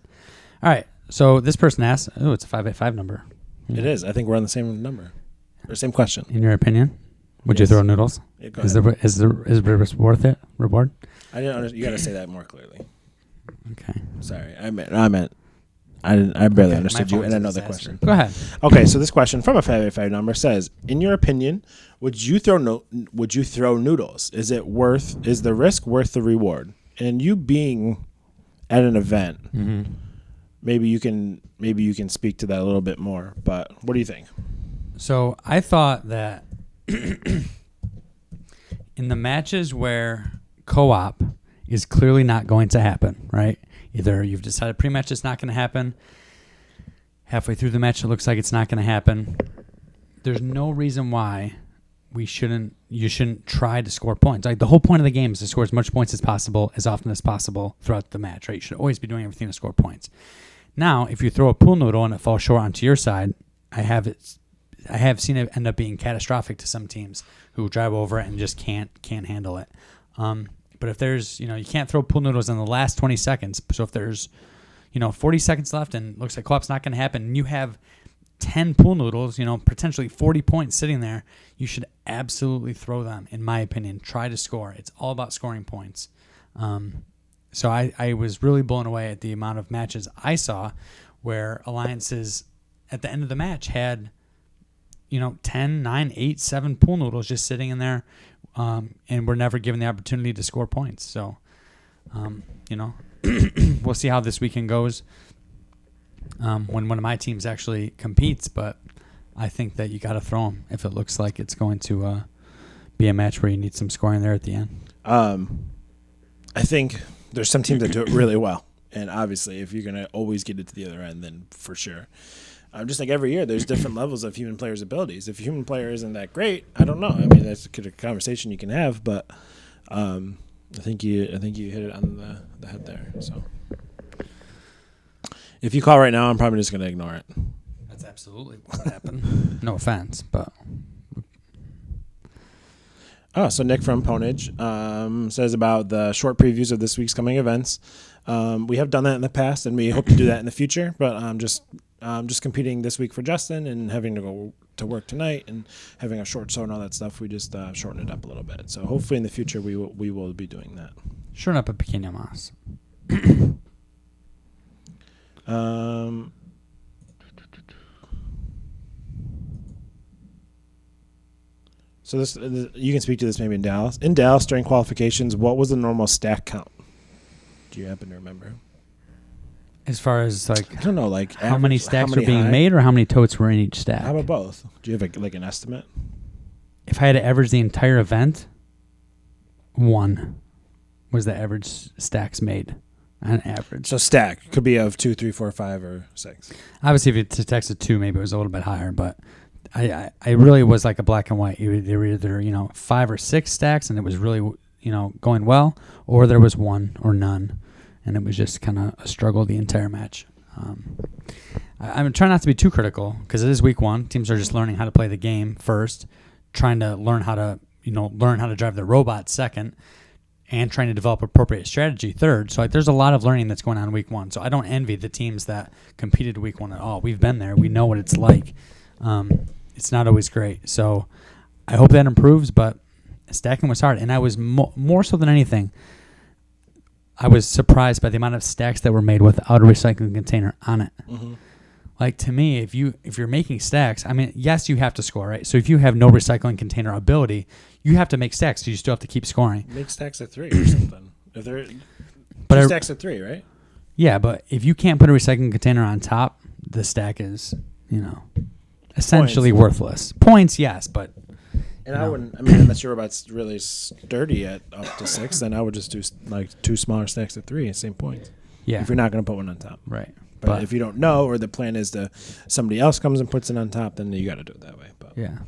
All right. So this person asked, it's a 585 number. It is. I think we're on the same number. Or same question. In your opinion, would you throw noodles? Yeah, is the worth it? Reward? I didn't understand. You got to say that more clearly. Okay. Sorry. I barely understood you in another question. Go ahead. Okay, so this question from a 585 number says, in your opinion, would you throw noodles? Is the risk worth the reward? And you being at an event, maybe you can speak to that a little bit more, but what do you think? So I thought that in the matches where co-op is clearly not going to happen, right? Either you've decided pre-match it's not going to happen. Halfway through the match, it looks like it's not going to happen. There's no reason why you shouldn't try to score points. Like the whole point of the game is to score as much points as possible, as often as possible throughout the match, right? You should always be doing everything to score points. Now, if you throw a pool noodle and it falls short onto your side, I have seen it end up being catastrophic to some teams who drive over it and just can't handle it. But if there's, you can't throw pool noodles in the last 20 seconds. So if there's, 40 seconds left and looks like co-op's not going to happen, and you have 10 pool noodles, potentially 40 points sitting there, you should absolutely throw them, in my opinion. Try to score. It's all about scoring points. So I was really blown away at the amount of matches I saw where alliances at the end of the match had, 10, 9, 8, 7 pool noodles just sitting in there, and were never given the opportunity to score points. So, we'll see how this weekend goes when one of my teams actually competes, but I think that you got to throw them if it looks like it's going to be a match where you need some scoring there at the end. I think there's some teams that do it really well, and obviously if you're going to always get it to the other end, then for sure. Just like every year, there's different levels of human players' abilities. If a human player isn't that great, I don't know. I mean, that's a conversation you can have, but I think you hit it on the head there. So, if you call right now, I'm probably just going to ignore it. That's absolutely what happened. No offense, but. Oh, so Nick from Ponage says about the short previews of this week's coming events. We have done that in the past, and we hope to do that in the future. But just competing this week for Justin and having to go to work tonight and having a short show and all that stuff, we just shortened it up a little bit. So hopefully in the future we will be doing that. Shorten up a pequeño más. So this you can speak to this maybe in Dallas. In Dallas during qualifications, what was the normal stack count? Do you happen to remember? As far as I don't know, how many stacks were being made or how many totes were in each stack? How about both? Do you have an estimate? If I had to average the entire event, 1 was the average stacks made on average. So stack could be of 2, 3, 4, 5, or 6. Obviously, if it's text of 2, maybe it was a little bit higher, but I really was like a black and white. There were either 5 or 6 stacks, and it was really going well, or there was 1 or none. And it was just kind of a struggle the entire match. I'm trying not to be too critical because it is week 1. Teams are just learning how to play the game first, trying to learn how to drive the robot second, and trying to develop appropriate strategy third. So there's a lot of learning that's going on in week 1. So I don't envy the teams that competed week 1 at all. We've been there. We know what it's like. It's not always great. So I hope that improves, but stacking was hard. And I was more so than anything, I was surprised by the amount of stacks that were made without a recycling container on it. Mm-hmm. Like, to me, if you're making stacks, I mean, yes, you have to score, right? So if you have no recycling container ability, You have to make stacks, so you still have to keep scoring. Make stacks of 3 or something. If they're But two stacks of 3, right? Yeah, but if you can't put a recycling container on top, the stack is, essentially worthless. Points, yes, but... And I wouldn't. I mean, unless your robot's really sturdy at up to 6, then I would just do like 2 smaller stacks of 3 at same points. Yeah. If you're not going to put one on top, right. But if you don't know, or the plan is to somebody else comes and puts it on top, then you got to do it that way. But yeah.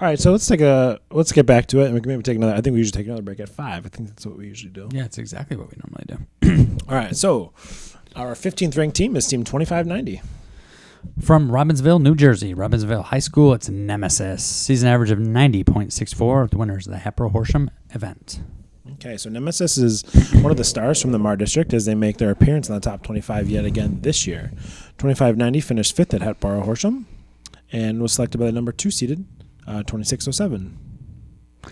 All right, so let's get back to it, and we can maybe take another. I think we usually take another break at 5. I think that's what we usually do. Yeah, it's exactly what we normally do. All right, so our 15th ranked team is Team 2590. From Robbinsville, New Jersey, Robbinsville High School, it's Nemesis. Season average of 90.64. The winners of the Hepro Horsham event. Okay, so Nemesis is one of the stars from the Mar District as they make their appearance in the top 25 yet again this year. 2590 finished 5th at Hatboro Horsham and was selected by the number 2 seeded 2607.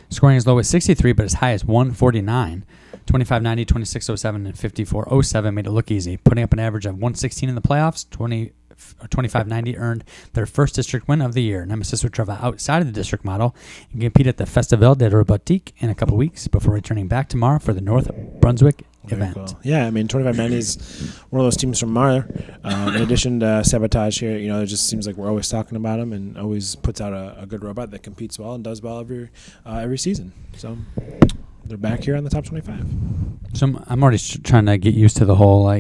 Scoring as low as 63, but as high as 149. 2590, 2607, and 5407 made it look easy, putting up an average of 116 in the playoffs. 2590 earned their first district win of the year. Nemesis would travel outside of the district model and compete at the Festival de Robotics in a couple weeks before returning back tomorrow for the North Brunswick event. Cool. Yeah, I mean, 2590 is one of those teams from Mar. In addition to Sabotage here, it just seems like we're always talking about him and always puts out a good robot that competes well and does well every season. So they're back here on the top 25. So I'm already trying to get used to the whole,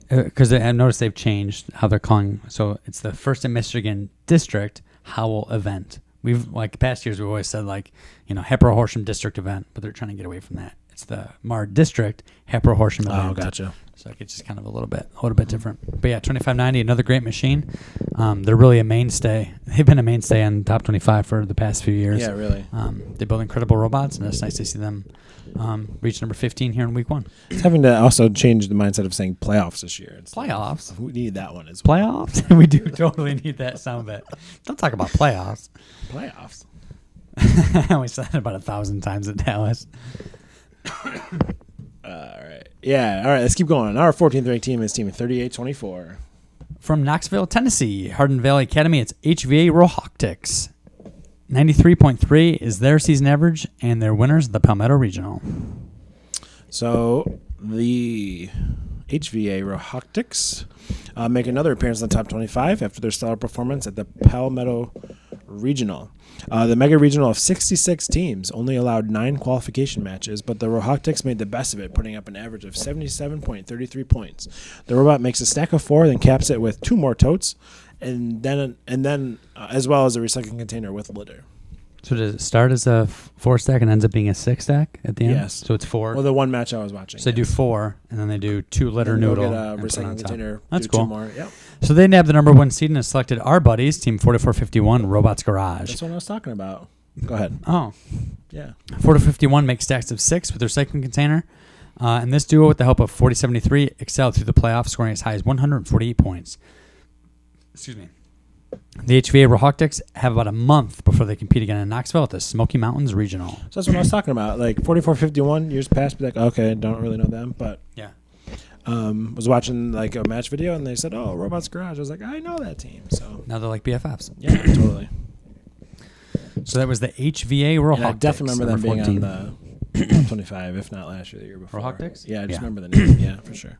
because I noticed they've changed how they're calling. So it's the First in Michigan District Howell event. We've, past years, we've always said, Hepro Horsham District event, but they're trying to get away from that. It's the Mar District Hepro Horsham event. Oh, gotcha. So it's just kind of a little bit different. But yeah, 2590, another great machine. They're really a mainstay. They've been a mainstay on top 25 for the past few years. Yeah, really. They build incredible robots, and it's nice to see them reach number 15 here in week 1. It's having to also change the mindset of saying playoffs this year. It's Playoffs? We need that one as well. Playoffs? We do totally need that sound bit. Don't talk about playoffs. Playoffs. We said it about 1,000 times at Dallas. All right. Yeah. All right. Let's keep going. Our 14th ranked team is Team 3824. From Knoxville, Tennessee, Hardin Valley Academy, it's HVA ROBOTICS. 93.3 is their season average, and their winners, the Palmetto Regional. So the HVA ROBOTICS make another appearance in the top 25 after their stellar performance at the Palmetto Regional. The mega regional of 66 teams only allowed 9 qualification matches, but the ROBOTICS made the best of it, putting up an average of 77.33 points. The robot makes a stack of 4, then caps it with 2 more totes, and then as well as a recycling container with litter. So does it start as a 4 stack and ends up being a 6 stack at the end? Yes. So it's 4. Well, the one match I was watching. So they do 4, and then they do 2 litter noodle. Get a and put it on recycling top. container. That's do cool. 2 more. Yep. So they nabbed the number 1 seed and selected our buddies, Team 4451, Robots Garage. That's what I was talking about. Go ahead. Oh. Yeah. 4451 makes stacks of 6 with their recycling container. And this duo, with the help of 4073, excelled through the playoffs, scoring as high as 148 points. Excuse me. The HVA ROBOTICS have about a month before they compete again in Knoxville at the Smoky Mountains Regional. So that's what I was talking about. 4451 years past, be like, okay, don't really know them, but Yeah. was watching a match video and they said, "Oh, Robots Garage." I was like, I know that team. So Now they're like BFFs. yeah, totally. So that was the HVA ROBOTICS. And I definitely remember them being 14. on the top 25, if not last year, the year before. ROBOTICS? Yeah, I just Yeah. remember the name. Yeah, for sure.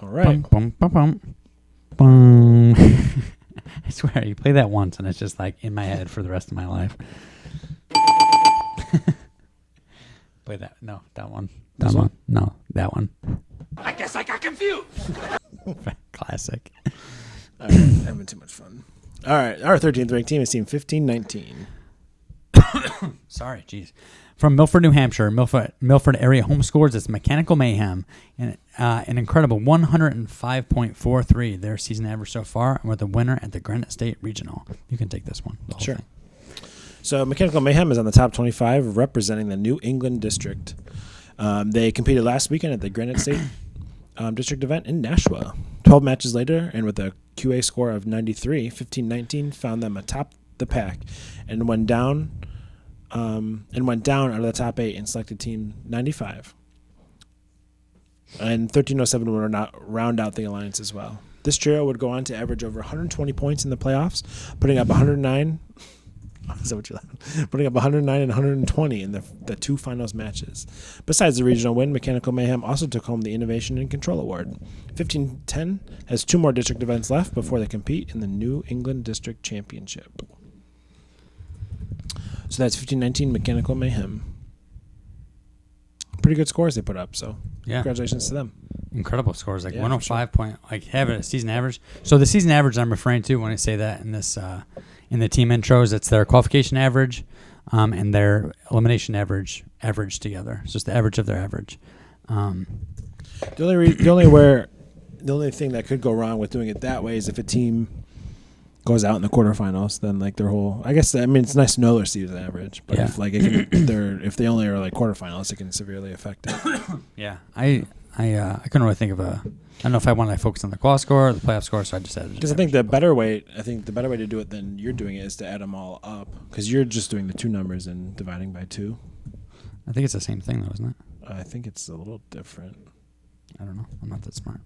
All right. Bum, bum, bum, bum. Bum. I swear, you play that once and it's just in my head for the rest of my life. Play that. No, that one. That This one. one? No, that one. I guess I got confused. Classic. All right, having too much fun. All right, our 13th ranked team is Team 1519. Sorry, jeez. From Milford, New Hampshire, Milford area homeschoolers, it's Mechanical Mayhem, and an incredible 105.43 their season average so far, and we're the winner at the Granite State Regional. You can take this one. The whole Sure. thing. So Mechanical Mayhem is on the top 25, representing the New England District. They competed last weekend at the Granite State District event in Nashua. 12 matches later, and with a QA score of 93, 1519 found them atop the pack, and went down out of the top 8 and selected team 95. And 1307 would not round out the alliance as well. This trio would go on to average over 120 points in the playoffs, putting up 109 Is that what you like? Putting up 109 and 120 in the two finals matches. Besides the regional win, Mechanical Mayhem also took home the Innovation and Control Award. 1510 has 2 more district events left before they compete in the New England District Championship. So that's 1519 Mechanical Mayhem. Pretty good scores they put up, so congratulations to them. Incredible scores, like 105 point, like have a season average. So the season average I'm referring to when I say that in this in the team intros, it's their qualification average and their elimination average together. So it's the average of their average. The only thing that could go wrong with doing it that way is if a team goes out in the quarterfinals, then like their whole, I guess, I mean, it's nice to know their season average, but if like if they only are like quarterfinals, it can severely affect it. Yeah, I couldn't really think of I don't know if I want to focus on the qual score or the playoff score, so I just added. Because I think the better way to do it than you're doing it is to add them all up, because you're just doing the 2 numbers and dividing by 2. I think it's the same thing though, isn't it? I think it's a little different. I don't know. I'm not that smart.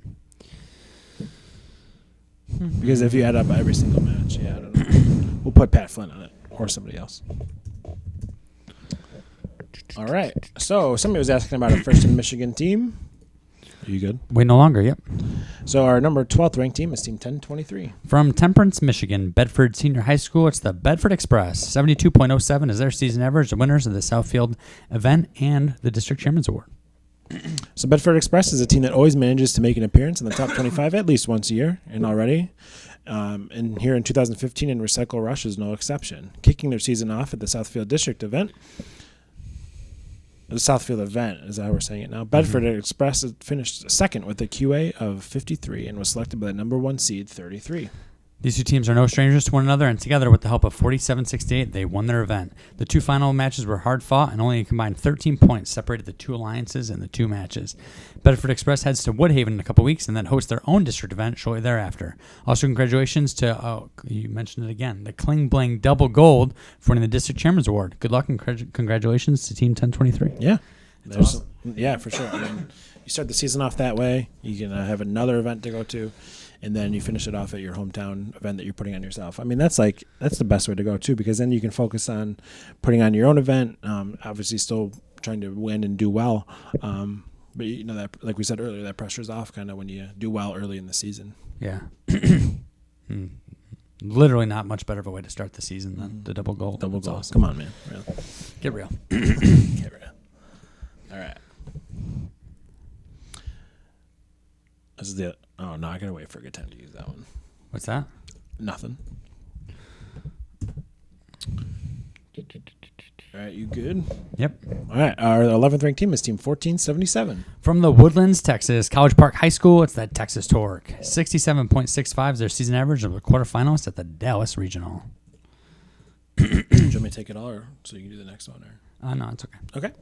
Because if you add up every single match, I don't know. We'll put Pat Flynn on it or somebody else. All right. So somebody was asking about our first in Michigan team. Are you good? Wait, no longer. Yep. So our number 12th ranked team is Team 1023. From Temperance, Michigan, Bedford Senior High School, it's the Bedford Express. 72.07 is their season average. The winners of the Southfield event and the District Chairman's Award. So Bedford Express is a team that always manages to make an appearance in the top 25 at least once a year, and already. And here in 2015 in Recycle Rush is no exception. Kicking their season off at the Southfield District event. The Southfield event is how we're saying it now. Bedford Express finished second with a QA of 53 and was selected by the number 1 seed 33. These 2 teams are no strangers to one another, and together with the help of 47-68, they won their event. The 2 final matches were hard fought, and only a combined 13 points separated the 2 alliances in the 2 matches. Bedford Express heads to Woodhaven in a couple weeks and then hosts their own district event shortly thereafter. Also, congratulations to, you mentioned it again, the Kling Bling Double Gold for winning the District Chairman's Award. Good luck and congratulations to Team 1023. Yeah. Awesome. Yeah, for sure. I mean, you start the season off that way, you can have another event to go to. And then you finish it off at your hometown event that you're putting on yourself. I mean, that's the best way to go too, because then you can focus on putting on your own event. Obviously, still trying to win and do well. But you know that, like we said earlier, that pressure's off kind of when you do well early in the season. Yeah. Literally not much better of a way to start the season than the double goal. Double goal. Awesome. Come on, man. Real. Get real. Get real. All right. This is the. Oh, no, I got to wait for a good time to use that one. What's that? Nothing. All right, you good? Yep. All right, our 11th ranked team is Team 1477. From the Woodlands, Texas, College Park High School, it's the Texas Torque. 67.65 is their season average of the quarterfinalists at the Dallas Regional. Do you want me to take it all, or so you can do the next one? Or? No, it's okay. Okay.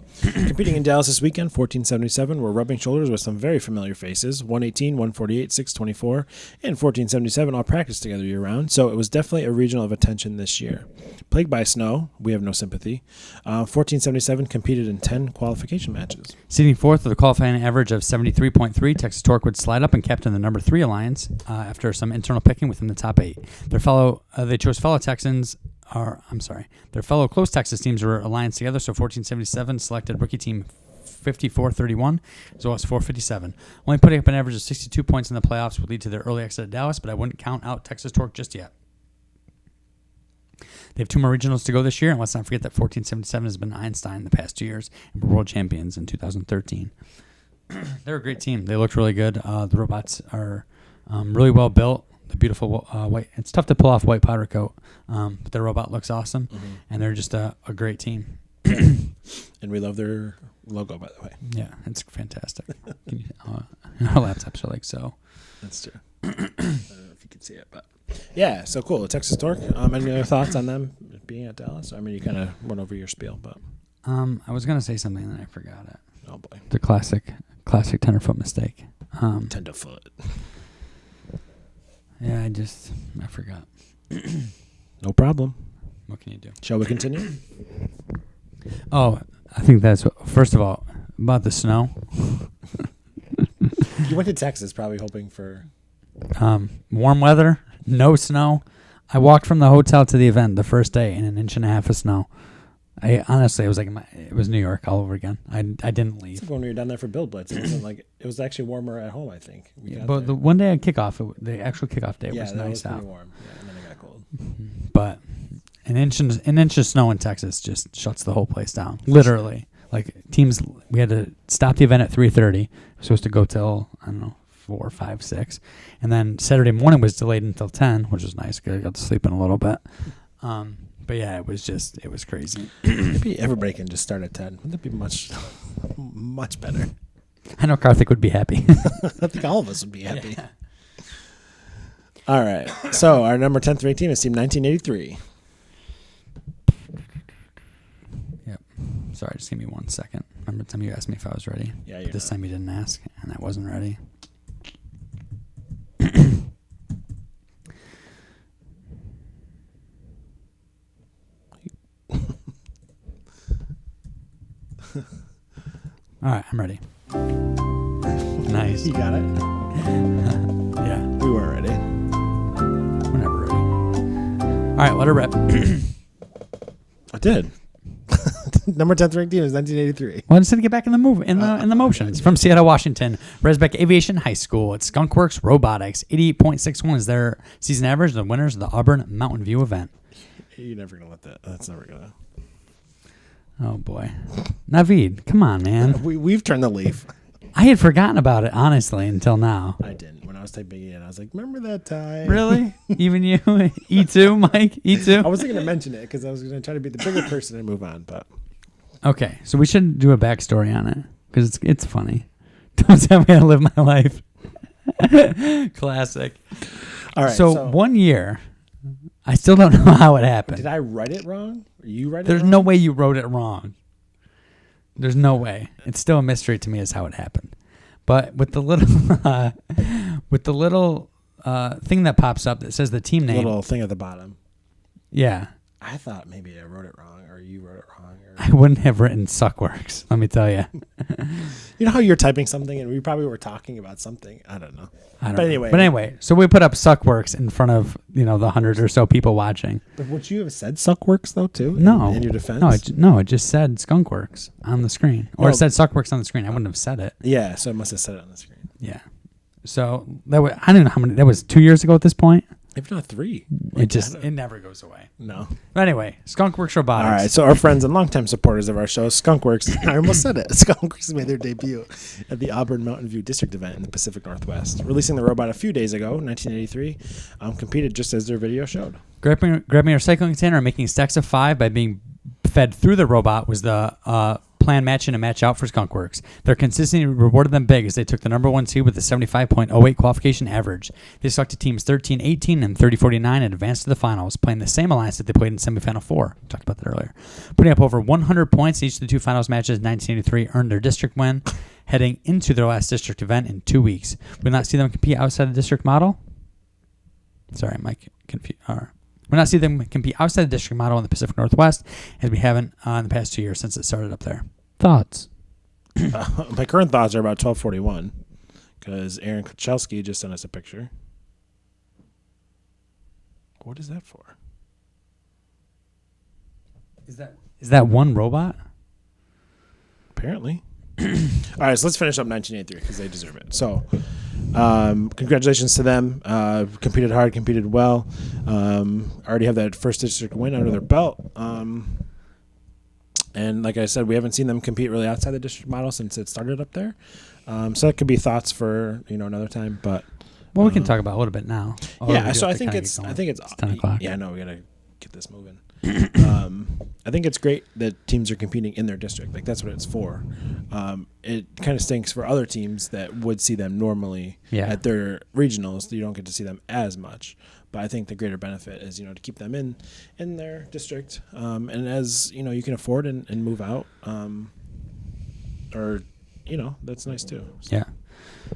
Competing in Dallas this weekend, 1477, we're rubbing shoulders with some very familiar faces. 118, 148, 624, and 1477 all practiced together year-round, so it was definitely a regional of attention this year. Plagued by snow, we have no sympathy. 1477 competed in 10 qualification matches. Seeding fourth with a qualifying average of 73.3, Texas Torque would slide up and captain the number 3 alliance after some internal picking within the top 8. They chose fellow Texans. Their fellow close Texas teams were alliance together, so 1477 selected rookie team 5431 as well as 457. Only putting up an average of 62 points in the playoffs would lead to their early exit at Dallas, but I wouldn't count out Texas Torque just yet. They have 2 more regionals to go this year, and let's not forget that 1477 has been Einstein the past 2 years and were world champions in 2013. They're a great team. They looked really good. The robots are really well built. The beautiful white. It's tough to pull off white powder coat, but their robot looks awesome, and they're just a great team. And we love their logo, by the way. Yeah, it's fantastic. Our laptops are like so. That's true. I don't know if you can see it, but yeah, so cool. Texas Torque. Any other thoughts on them being at Dallas? I mean, you kind of went over your spiel, but I was gonna say something and I forgot it. Oh boy, the classic tenderfoot mistake. Tenderfoot. Yeah, I forgot. No problem. What can you do? Shall we continue? Oh, I think first of all, about the snow. You went to Texas probably hoping for warm weather, no snow. I walked from the hotel to the event the first day in 1.5 inches of snow. I honestly, it was like it was New York all over again. I didn't leave. It's like when we were down there for Build Blitz, it wasn't like it was actually warmer at home. I think. But the one day at kickoff, the actual kickoff day was that nice was pretty out. warm. Yeah, and then it got cold. But an inch of snow in Texas just shuts the whole place down. Literally, like teams, we had to stop the event at 3:30. We're supposed to go till 4, 5, 6, and then Saturday morning was delayed until 10, which was nice because I got to sleep in a little bit. But yeah, it was crazy. Maybe everybody can just start at 10. Wouldn't that be much better? I know Karthik would be happy. I think all of us would be happy. Yeah. All right. So our number 10th ranked team is Team 1983. Yep. Sorry, just give me 1 second. Remember the time you asked me if I was ready? Yeah, but this time you didn't ask, and I wasn't ready. All right, I'm ready. Nice. You got it? Yeah. We weren't ready. We're never ready. All right, let her rip. I did. Number 10th ranked team is 1983. Well, just to get back in the the motions. From Seattle, Washington, Resbeck Aviation High School. It's SKUNKWORKS Robotics. 88.61 is their season average. The winners of the Auburn Mountain View event. You're never going to let that. That's never going to. Oh, boy. Naveed, come on, man. We've turned the leaf. I had forgotten about it, honestly, until now. I didn't. When I was typing it in, I was like, remember that time? Really? Even you? E2, Mike? E2? I wasn't going to mention it because I was going to try to be the bigger person and move on. But okay, so we should do a backstory on it because it's funny. Don't tell me how to live my life. Classic. All right. So 1 year, I still don't know how it happened. Did I write it wrong? Or you write it There's wrong? no way you wrote it wrong. There's no way. It's still a mystery to me as how it happened. But with the little thing that pops up that says the team name. Little thing at the bottom. Yeah. I thought maybe I wrote it wrong or you wrote it wrong. I wouldn't have written SKUNKWORKS, let me tell you. You know how you're typing something and we probably were talking about something? I don't know. But anyway, so we put up SKUNKWORKS in front of, the 100 or so people watching. But would you have said SKUNKWORKS though too? No. In your defense? No, it just said SKUNKWORKS on the screen. Or it said SKUNKWORKS on the screen. I wouldn't have said it. Yeah, so it must have said it on the screen. Yeah. So I don't know how many, that was 2 years ago at this point. If not 3. It never goes away. No. But anyway, SKUNKWORKS Robotics. All right, so our friends and longtime supporters of our show, SKUNKWORKS, I almost said it. SKUNKWORKS made their debut at the Auburn Mountain View District event in the Pacific Northwest. Releasing the robot a few days ago, 1983, competed just as their video showed. Grabbing a recycling container and making stacks of 5 by being fed through the robot was the plan match in and match out for SKUNKWORKS. Their consistency rewarded them big as they took the number 1 seed with a 75.08 qualification average. They selected teams 13-18 and 30-49 and advanced to the finals, playing the same alliance that they played in semifinal 4. We talked about that earlier. Putting up over 100 points in each of the 2 finals matches, 1983 earned their district win, heading into their last district event in 2 weeks. We will not see them compete outside the district model. Sorry, Mike. We'll not see them compete outside the district model in the Pacific Northwest, as we haven't in the past 2 years since it started up there. Thoughts? My current thoughts are about 12:41, because Aaron Kuchelski just sent us a picture. What is that for? Is that one robot? Apparently. All right, so let's finish up 1983 because they deserve it. So, congratulations to them. Competed hard, competed well. Already have that first district win under their belt. And like I said, we haven't seen them compete really outside the district model since it started up there. So that could be thoughts for another time. But we can talk about it a little bit now. Yeah, so I think it's 10 o'clock. Yeah, no, we gotta get this moving. I think it's great that teams are competing in their district. Like, that's what it's for. It kind of stinks for other teams that would see them normally at their regionals. You don't get to see them as much. But I think the greater benefit is, to keep them in their district. And as, you can afford and move out. That's nice too. So. Yeah.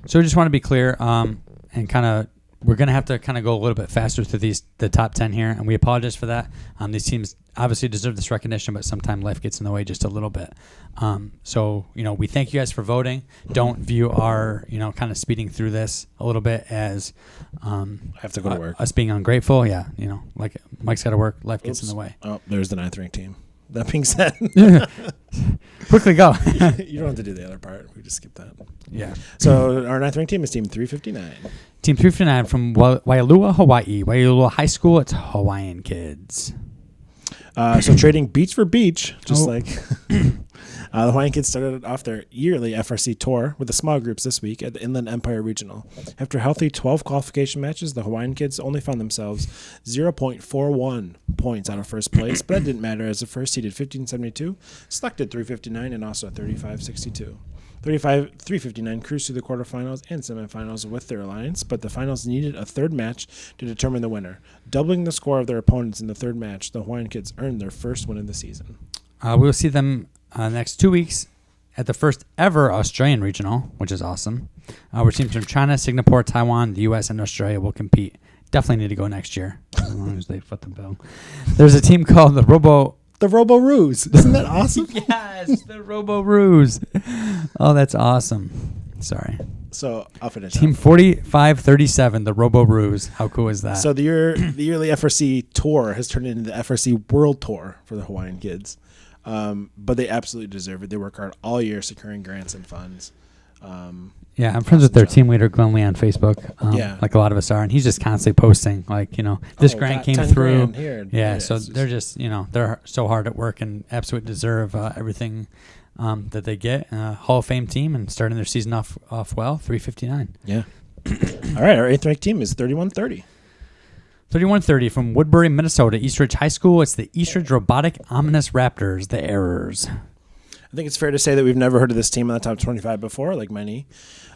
So we just want to be clear and kind of we're going to have to kind of go a little bit faster through the top 10 here, and we apologize for that. These teams obviously deserve this recognition, but sometimes life gets in the way just a little bit. So, we thank you guys for voting. Don't view our, kind of speeding through this a little bit as I have to go to work. Us being ungrateful. Yeah, like Mike's got to work. Life gets in the way. Oh, there's the 9th ranked team. That being said, quickly go. You don't have to do the other part. We just skip that. Yeah. So our 9th ranked team is Team 359. Team 359 from Waialua, Hawaii. Waialua High School. It's Hawaiian kids. So trading beach for beach, just like the Hawaiian kids started off their yearly FRC tour with the small groups this week at the Inland Empire Regional. After a healthy 12 qualification matches, the Hawaiian kids only found themselves 0.41 points out of first place, but that didn't matter as the first seeded 1572 selected 359 and also 3562. 359 cruised through the quarterfinals and semifinals with their alliance, but the finals needed a third match to determine the winner. Doubling the score of their opponents in the third match, the Hawaiian kids earned their first win of the season. We will see them next 2 weeks at the first ever Australian regional, which is awesome, where teams from China, Singapore, Taiwan, the U.S., and Australia will compete. Definitely need to go next year, as long as they foot the bill. There's a team called the Robo-Roos. Isn't that awesome? Yes, the Robo-Roos. Oh, that's awesome. Sorry. So I'll finish. Team 4537, the Robo-Roos. How cool is that? So the yearly FRC tour has turned into the FRC World Tour for the Hawaiian kids. But they absolutely deserve it. They work hard all year securing grants and funds. Yeah, I'm friends with their team leader, Glenn Lee, on Facebook. Like a lot of us are. And he's just constantly posting, this grant came through. Yeah, so they're just, they're so hard at work and absolutely deserve everything that they get. Hall of Fame team and starting their season off well, 359. Yeah. All right, our 8th ranked team is 3130. 3130 from Woodbury, Minnesota, Eastridge High School. It's the Eastridge Robotic Ominous Raptors, the Errors. I think it's fair to say that we've never heard of this team in the top 25 before, like many.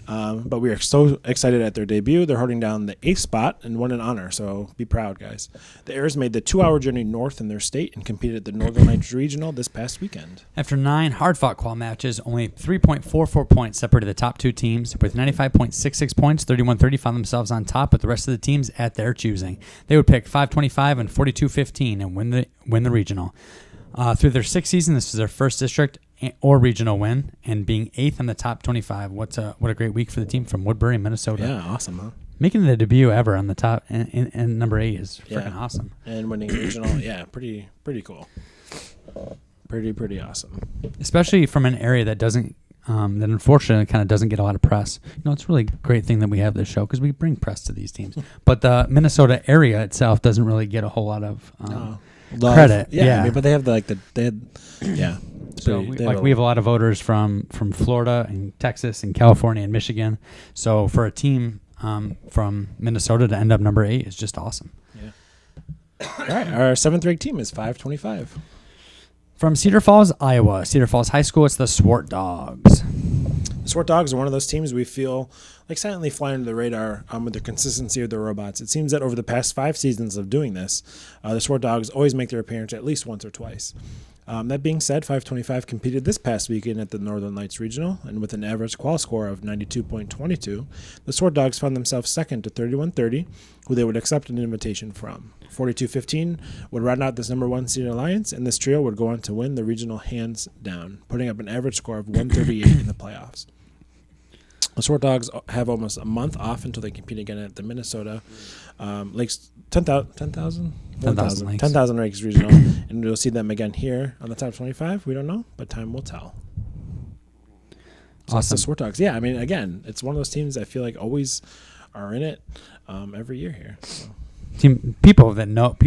But we are so excited at their debut. They're holding down the 8th spot and won an honor, so be proud, guys. The Errors made the 2-hour journey north in their state and competed at the Northern Lights Regional this past weekend. After 9 hard-fought qual matches, only 3.44 points separated the top 2 teams. With 95.66 points, 3130 found themselves on top with the rest of the teams at their choosing. They would pick 525 and 4215 and win the regional. Through their 6th season, this was their first district or regional win, and being 8th in the top 25. What a great week for the team from Woodbury, Minnesota. Yeah, awesome, huh? Making the debut ever on the top and number 8 is freaking awesome. And winning regional, pretty cool. Pretty awesome. Especially from an area that doesn't, that unfortunately kind of doesn't get a lot of press. It's a really great thing that we have this show because we bring press to these teams. But the Minnesota area itself doesn't really get a whole lot of credit. Yeah. But they have So we have a lot of voters from Florida and Texas and California and Michigan. So for a team from Minnesota to end up number 8 is just awesome. Yeah. All right. Our 7th ranked team is 525. From Cedar Falls, Iowa, Cedar Falls High School, it's the SWARTDOGS. The SWARTDOGS are one of those teams we feel like silently fly under the radar with the consistency of their robots. It seems that over the past 5 seasons of doing this, the SWARTDOGS always make their appearance at least once or twice. That being said, 525 competed this past weekend at the Northern Lights Regional, and with an average qual score of 92.22, the SWARTDOGS found themselves second to 3130, who they would accept an invitation from. 4215 would round out this number 1 seed alliance, and this trio would go on to win the regional hands down, putting up an average score of 138 in the playoffs. The SWARTDOGS have almost a month off until they compete again at the Minnesota Lakes 10,000 Lakes Regional, and we'll see them again here on the top 25. We don't know, but time will tell. So awesome. That's the SWARTDOGS. Yeah, I mean, again, it's one of those teams I feel like always are in it every year here. So. People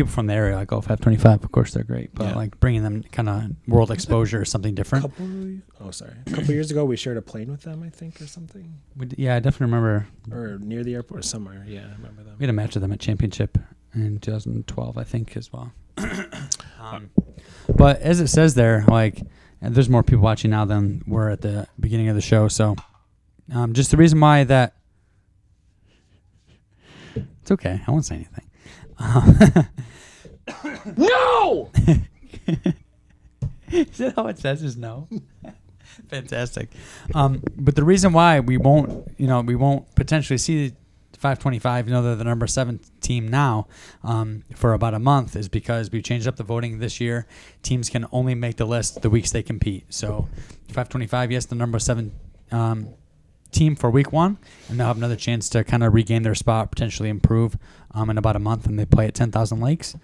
from the area, like 525, of course they're great, but like bringing them kind of world exposure or something different. A couple years ago we shared a plane with them, I think, or something. I definitely remember. Or near the airport or somewhere. Yeah, I remember them. We had a match with them at Championship in 2012, I think, as well. But as it says there, there's more people watching now than were at the beginning of the show. So just the reason why that. It's okay. I won't say anything. No! Is that how it says is no? Fantastic. But the reason why we won't potentially see 525, they're the number 7 team now for about a month, is because we changed up the voting this year. Teams can only make the list the weeks they compete. So 525, yes, the number 7 team for week 1, and they'll have another chance to kind of regain their spot, potentially improve in about a month when they play at 10,000 Lakes.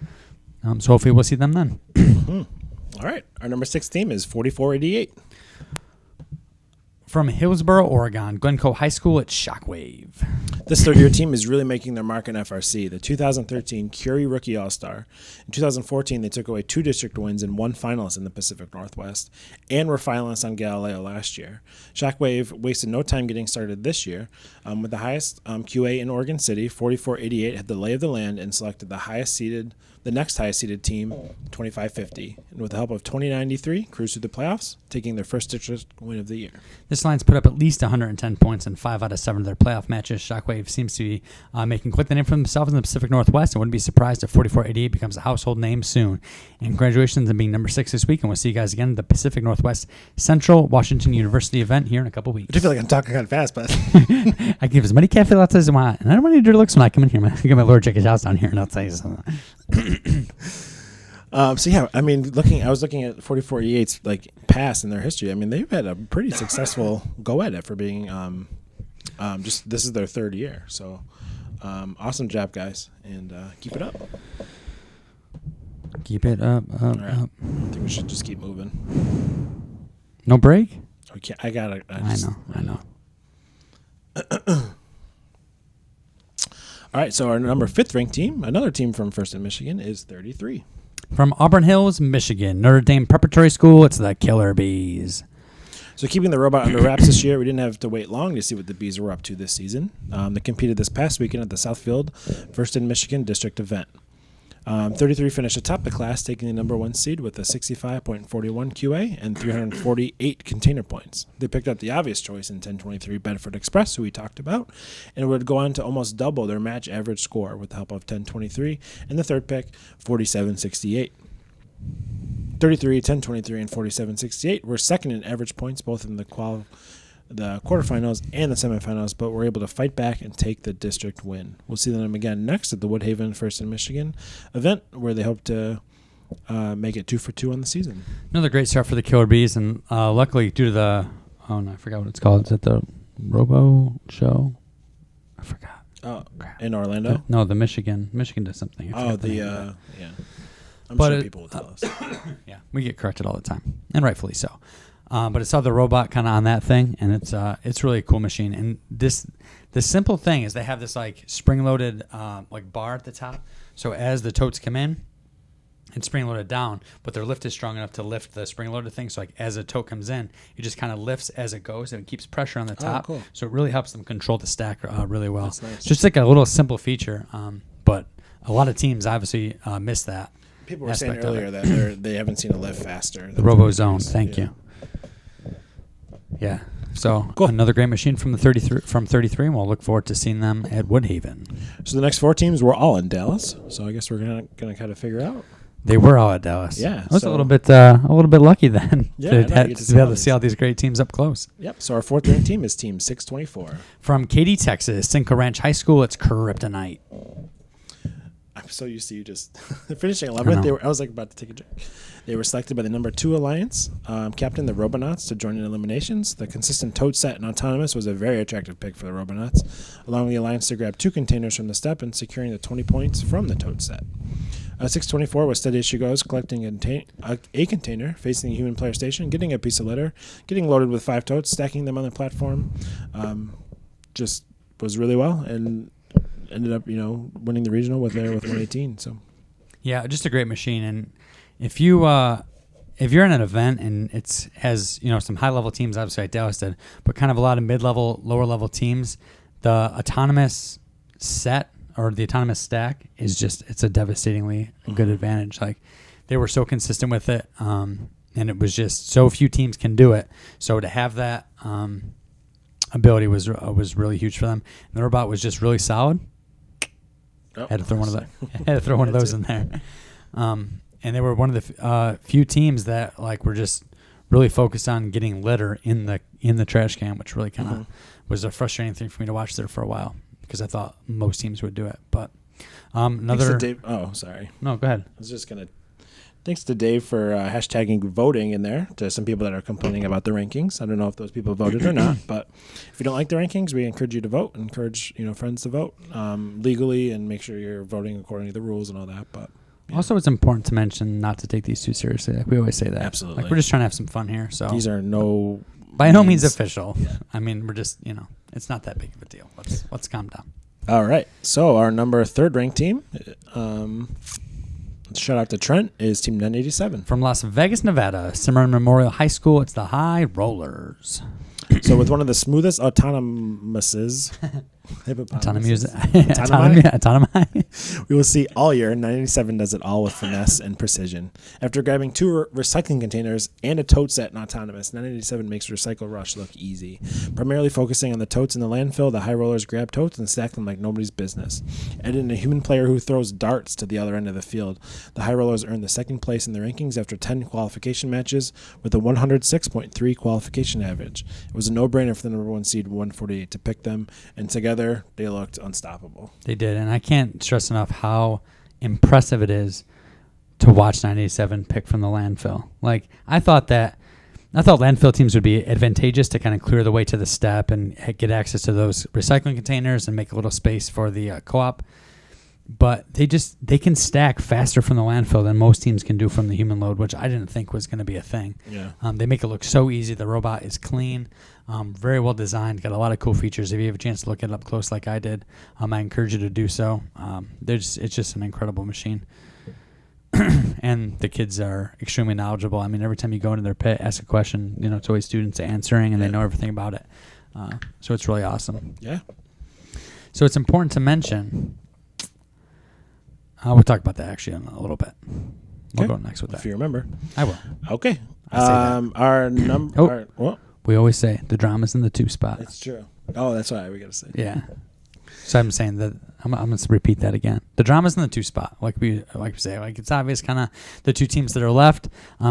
So hopefully we'll see them then. All right. Our number 6 team is 4488. From Hillsboro, Oregon, Glencoe High School, it's Shockwave. This third-year team is really making their mark in FRC. The 2013 Curie Rookie All-Star. In 2014, they took away 2 district wins and 1 finalist in the Pacific Northwest, and were finalists on Galileo last year. Shockwave wasted no time getting started this year. With the highest QA in Oregon City, 4488 had the lay of the land and selected the next highest seeded team, 2550. And with the help of 2093, cruised through the playoffs, taking their first district win of the year. This line's put up at least 110 points in 5 out of 7 of their playoff matches. Shockwave seems to be making quite the name for themselves in the Pacific Northwest. I wouldn't be surprised if 4488 becomes a household name soon. And congratulations on being number 6 this week, and we'll see you guys again at the Pacific Northwest Central Washington University event here in a couple weeks. I feel like I'm talking kind of fast, but I can give as many cafe lattes as I want, and I don't want any dirty looks when I come in here. I get my Lord Jack's house down here, and I'll tell you something. So yeah, I mean, I was looking at 4488's past in their history. I mean, they've had a pretty successful go at it for being just this is their 3rd year. So awesome job, guys, and keep it up. Keep it up, All right. I think we should just keep moving. No break? We can't. I gotta. I know. All right, so our number 5th ranked team, another team from First in Michigan, is 33. From Auburn Hills, Michigan, Notre Dame Preparatory School, it's the Killer Bees. So keeping the robot under wraps this year, we didn't have to wait long to see what the Bees were up to this season. They competed this past weekend at the Southfield First in Michigan district event. 33 finished atop the class, taking the number 1 seed with a 65.41 QA and 348 container points. They picked up the obvious choice in 1023 Bedford Express, who we talked about, and would go on to almost double their match average score with the help of 1023 and the third pick, 4768. 33, 1023, and 4768 were second in average points, both in the quarterfinals and the semifinals, but were able to fight back and take the district win. We'll see them again next at the Woodhaven First in Michigan event, where they hope to make it 2 for 2 on the season. Another great start for the Killer Bees, and luckily due to the I forgot what it's called. Is it the Robo Show? I forgot. Oh, crap. In Orlando? The Michigan does something. Yeah. I'm but sure people will tell us. Yeah, we get corrected all the time, and rightfully so. But I saw the robot kind of on that thing, and it's really a cool machine. And the simple thing is they have this spring-loaded bar at the top. So as the totes come in, it's spring-loaded down, but their lift is strong enough to lift the spring-loaded thing. So as a tote comes in, it just kind of lifts as it goes, and it keeps pressure on the top. Oh, cool. So it really helps them control the stack really well. That's nice. Just a little simple feature, but a lot of teams obviously miss that. People were saying earlier that they haven't seen a lift faster. The Robo Zone, thank you. Yeah. So cool. Another great machine from 33, and we'll look forward to seeing them at Woodhaven. So the next 4 teams were all in Dallas. So I guess we're gonna kind of figure out. They were all at Dallas. Yeah, I was a little bit lucky then Yeah, to be able to see all these great teams up close. Yep. So our 4th ranked team is Team 624. From Katy, Texas, Cinco Ranch High School, it's Kryptonite. I'm so used to you just finishing 11th. I was about to take a drink. They were selected by the number 2 Alliance, captain the Robonauts, to join in eliminations. The consistent tote set and autonomous was a very attractive pick for the Robonauts, allowing the Alliance to grab 2 containers from the step and securing the 20 points from the tote set. 624 was steady as she goes, collecting a container, facing the human player station, getting a piece of litter, getting loaded with 5 totes, stacking them on the platform. Just was really well, and ended up, winning the regional with 118. So, yeah, just a great machine. And if you're in an event and it has some high level teams, obviously like Dallas did, but kind of a lot of mid level, lower level teams, the autonomous set or the autonomous stack is it's a devastatingly good advantage. They were so consistent with it, and it was just so few teams can do it. So to have that ability was really huge for them. And the robot was just really solid. Oh, had to throw one of those in there. And they were one of the few teams that were just really focused on getting litter in the trash can, which really kind of was a frustrating thing for me to watch there for a while because I thought most teams would do it. But Thanks another. to Dave. Oh, sorry. No, go ahead. I was just gonna. Thanks to Dave for hashtagging voting in there to some people that are complaining about the rankings. I don't know if those people voted or not, but if you don't like the rankings, we encourage you to vote. Encourage friends to vote legally and make sure you're voting according to the rules and all that. But yeah. Also, it's important to mention not to take these too seriously. Like we always say that. Absolutely. Like we're just trying to have some fun here. So these are by no means official. Yeah. I mean, we're just it's not that big of a deal. Let's calm down. All right. So our number 3rd ranked team. Shout out to Trent, is Team 987. From Las Vegas, Nevada, Cimarron Memorial High School, it's the High Rollers. So with one of the smoothest autonomy we will see all year, 987 does it all with finesse and precision. After grabbing 2 recycling containers and a tote set in autonomous, 987 makes Recycle Rush look easy. Primarily focusing on the totes in the landfill, the high rollers grab totes and stack them like nobody's business. Add in a human player who throws darts to the other end of the field. The high rollers earn the 2nd place in the rankings after 10 qualification matches with a 106.3 qualification average. It was a no-brainer for the number 1 seed 148 to pick them, and together they looked unstoppable. They did, and I can't stress enough how impressive it is to watch 987 pick from the landfill. Like I thought landfill teams would be advantageous to kind of clear the way to the step and get access to those recycling containers and make a little space for the co-op. But they can stack faster from the landfill than most teams can do from the human load, which I didn't think was going to be a thing. Yeah. They make it look so easy. The robot is clean, very well designed, got a lot of cool features. If you have a chance to look it up close like I did, I encourage you to do so. It's just an incredible machine. And the kids are extremely knowledgeable. I mean, every time you go into their pit, ask a question, it's always students answering, and they know everything about it. So it's really awesome. Yeah. So it's important to mention... we'll talk about that actually in a little bit. We'll go next with that. If you remember. I will. Okay. Our number. We always say the drama's in the 2 spot. It's true. Oh, that's why we got to say. Yeah. So I'm saying that I'm going to repeat that again. The drama's in the 2 spot. Like we say, it's obvious kind of the 2 teams that are left.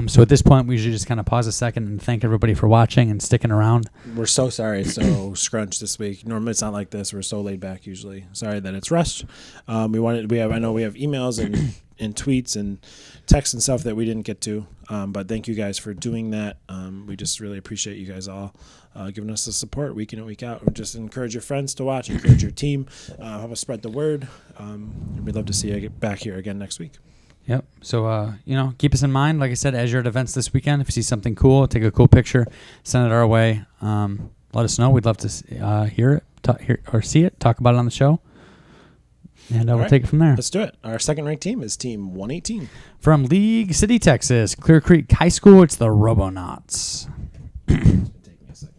So at this point, we usually just kind of pause a second and thank everybody for watching and sticking around. We're so sorry it's so scrunched this week. Normally it's not like this. We're so laid back usually. Sorry that it's rushed. I know we have emails and tweets and texts and stuff that we didn't get to. But thank you guys for doing that. We just really appreciate you guys all giving us the support week in and week out. Just encourage your friends to watch, encourage your team, help us spread the word. We'd love to see you get back here again next week. Yep. So, keep us in mind. Like I said, as you're at events this weekend, if you see something cool, take a cool picture, send it our way. Let us know. We'd love to hear it, or see it, talk about it on the show. And we'll take it from there. Let's do it. Our 2nd ranked team is Team 118. From League City, Texas, Clear Creek High School, it's the Robonauts. Take me a second.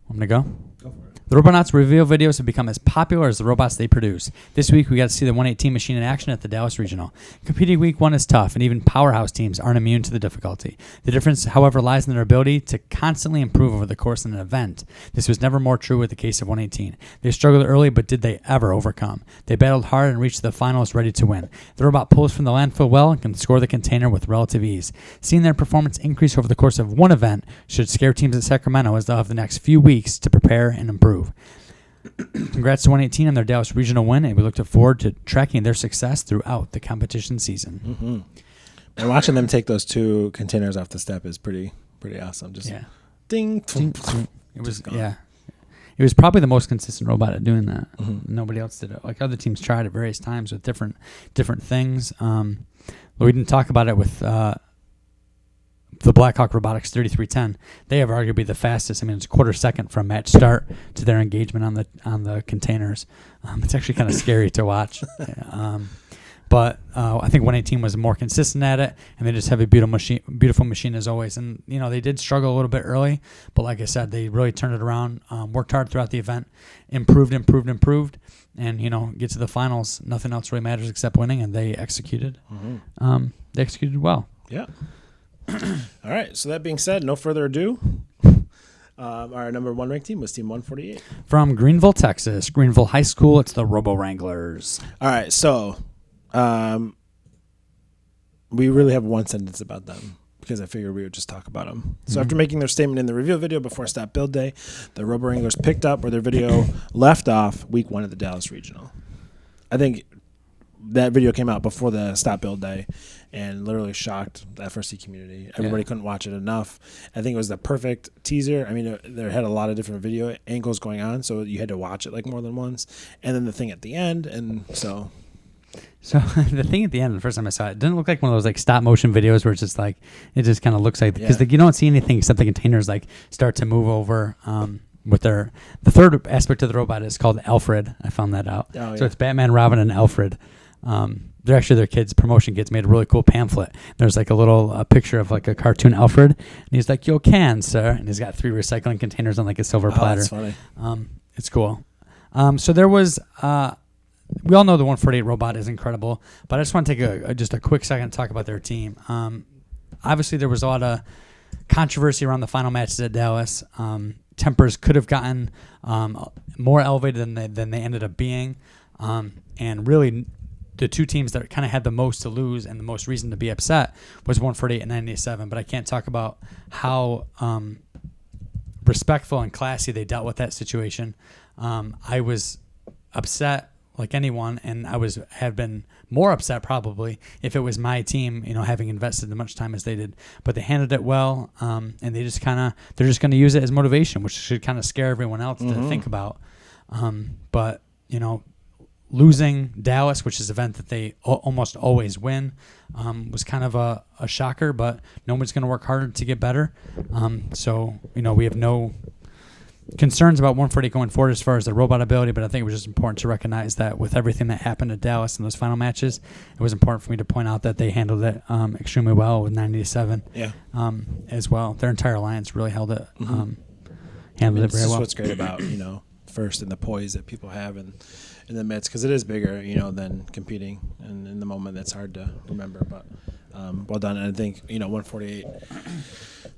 Want me to go? Go for it. The Robonauts reveal videos have become as popular as the robots they produce. This week, we got to see the 118 machine in action at the Dallas Regional. Competing week 1 is tough, and even powerhouse teams aren't immune to the difficulty. The difference, however, lies in their ability to constantly improve over the course of an event. This was never more true with the case of 118. They struggled early, but did they ever overcome? They battled hard and reached the finals ready to win. The robot pulls from the landfill well and can score the container with relative ease. Seeing their performance increase over the course of one event should scare teams at Sacramento, as they'll have the next few weeks to prepare and improve. Congrats to 118 on their Dallas Regional win, and we look forward to tracking their success throughout the competition season. Mm-hmm. And watching them take those 2 containers off the step is pretty awesome. Just ding, ding. It was It was probably the most consistent robot at doing that. Mm-hmm. Nobody else did it. Like other teams tried at various times with different things. We didn't talk about it with the Blackhawk Robotics 3310. They have arguably the fastest. I mean, it's a quarter second from match start to their engagement on the containers. It's actually kind of scary to watch. But I think 118 was more consistent at it, and they just have a beautiful machine as always. And they did struggle a little bit early, but like I said, they really turned it around. Worked hard throughout the event, improved, and get to the finals. Nothing else really matters except winning, and they executed. Mm-hmm. They executed well. Yeah. All right. So that being said, no further ado. Our number 1 ranked team was Team 148 from Greenville, Texas. Greenville High School. It's the Robo Wranglers. All right. So. We really have one sentence about them. because I figured we would just talk about them. So after making their statement in the reveal video before Stop Build Day, the Robo Wranglers picked up where their video left off week 1 at the Dallas Regional. I think that video came out before the Stop Build Day and literally shocked the FRC community. Everybody couldn't watch it enough. I think it was the perfect teaser. I mean, there had a lot of different video angles going on, so you had to watch it like more than once. And then the thing at the end, and so... So the thing at the end, the first time I saw it, didn't look like one of those like stop motion videos where it's just like, it just kind of looks like, because you don't see anything except the containers like start to move over with the third aspect of the robot is called Alfred. I found that out. So it's Batman, Robin, and Alfred. They're actually their kids, promotion kids, made a really cool pamphlet. There's like a little picture of like a cartoon Alfred, and he's like, "Yo, can, sir," and he's got 3 recycling containers on like a silver platter. That's funny. It's cool. So there was, we all know the 148 robot is incredible, but I just want to take just a quick second to talk about their team. Obviously, there was a lot of controversy around the final matches at Dallas. Tempers could have gotten more elevated than they ended up being, and really, the 2 teams that kind of had the most to lose and the most reason to be upset was 148 and 97. But I can't talk about how respectful and classy they dealt with that situation. I was upset like anyone, and I have been more upset probably if it was my team, having invested as much time as they did. But they handled it well, and they're just going to use it as motivation, which should kind of scare everyone else to think about. But losing Dallas, which is an event that they almost always win, was kind of a shocker, but no one's going to work harder to get better. So we have no concerns about 148 going forward as far as the robot ability, but I think it was just important to recognize that with everything that happened at Dallas in those final matches, it was important for me to point out that they handled it extremely well with 987 as well. Their entire alliance really handled it very well. This is what's great about, first and the poise that people have in the midst, because it is bigger, than competing, and in the moment that's hard to remember, but well done. And I think 148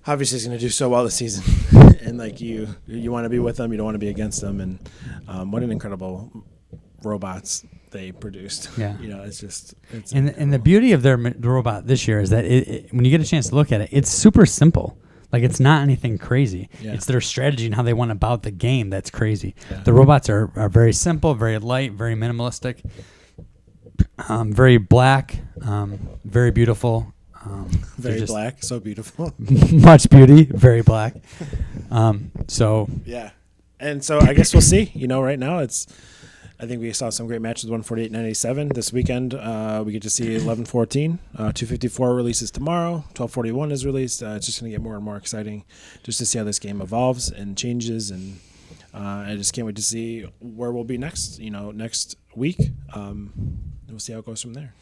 obviously is going to do so well this season, and like you want to be with them, you don't want to be against them, and what an incredible robots they produced. And the beauty of the robot this year is that when you get a chance to look at it, it's super simple. Like, it's not anything crazy. It's their strategy and how they went about the game that's crazy. The robots are very simple, very light, very minimalistic, very black, very beautiful. Very black, so beautiful. Much beauty, very black. And so I guess we'll see. Right now I think we saw some great matches with 148 and 987. This weekend, we get to see 1114. 254 releases tomorrow. 1241 is released. It's just going to get more and more exciting just to see how this game evolves and changes. And I just can't wait to see where we'll be next week. We'll see how it goes from there.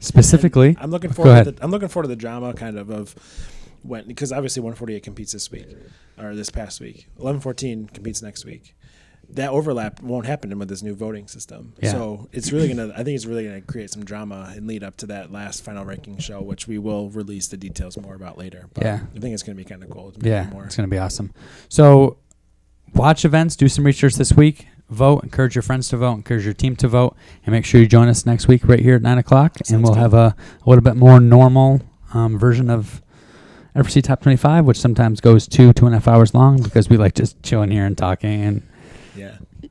Specifically, I'm looking forward to the drama kind of when, because obviously 148 competes this week or this past week. 1114 competes next week. That overlap won't happen with this new voting system. So it's really I think it's really gonna create some drama and lead up to that last final ranking show, which we will release the details more about later. But I think it's gonna be kind of cool. It's gonna be awesome. So watch events, do some research this week, vote, encourage your friends to vote, encourage your team to vote, and make sure you join us next week right here at 9:00, and we'll have a little bit more normal version of FRC Top 25, which sometimes goes 2.5 hours long because we like just chilling here and talking and.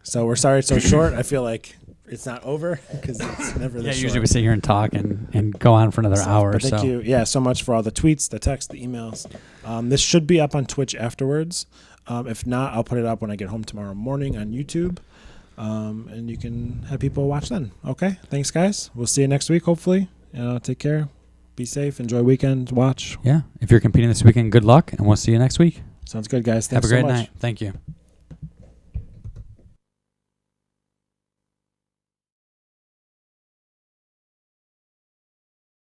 So we're sorry it's so short. I feel like it's not over because it's never this short. Usually we sit here and talk and go on for another hour or so. Thank you so much for all the tweets, the texts, the emails. This should be up on Twitch afterwards. If not, I'll put it up when I get home tomorrow morning on YouTube. And you can have people watch then. Okay? Thanks, guys. We'll see you next week, hopefully. Take care. Be safe. Enjoy weekend. Watch. Yeah. If you're competing this weekend, good luck, and we'll see you next week. Sounds good, guys. Thanks have a great so much. night. Thank you.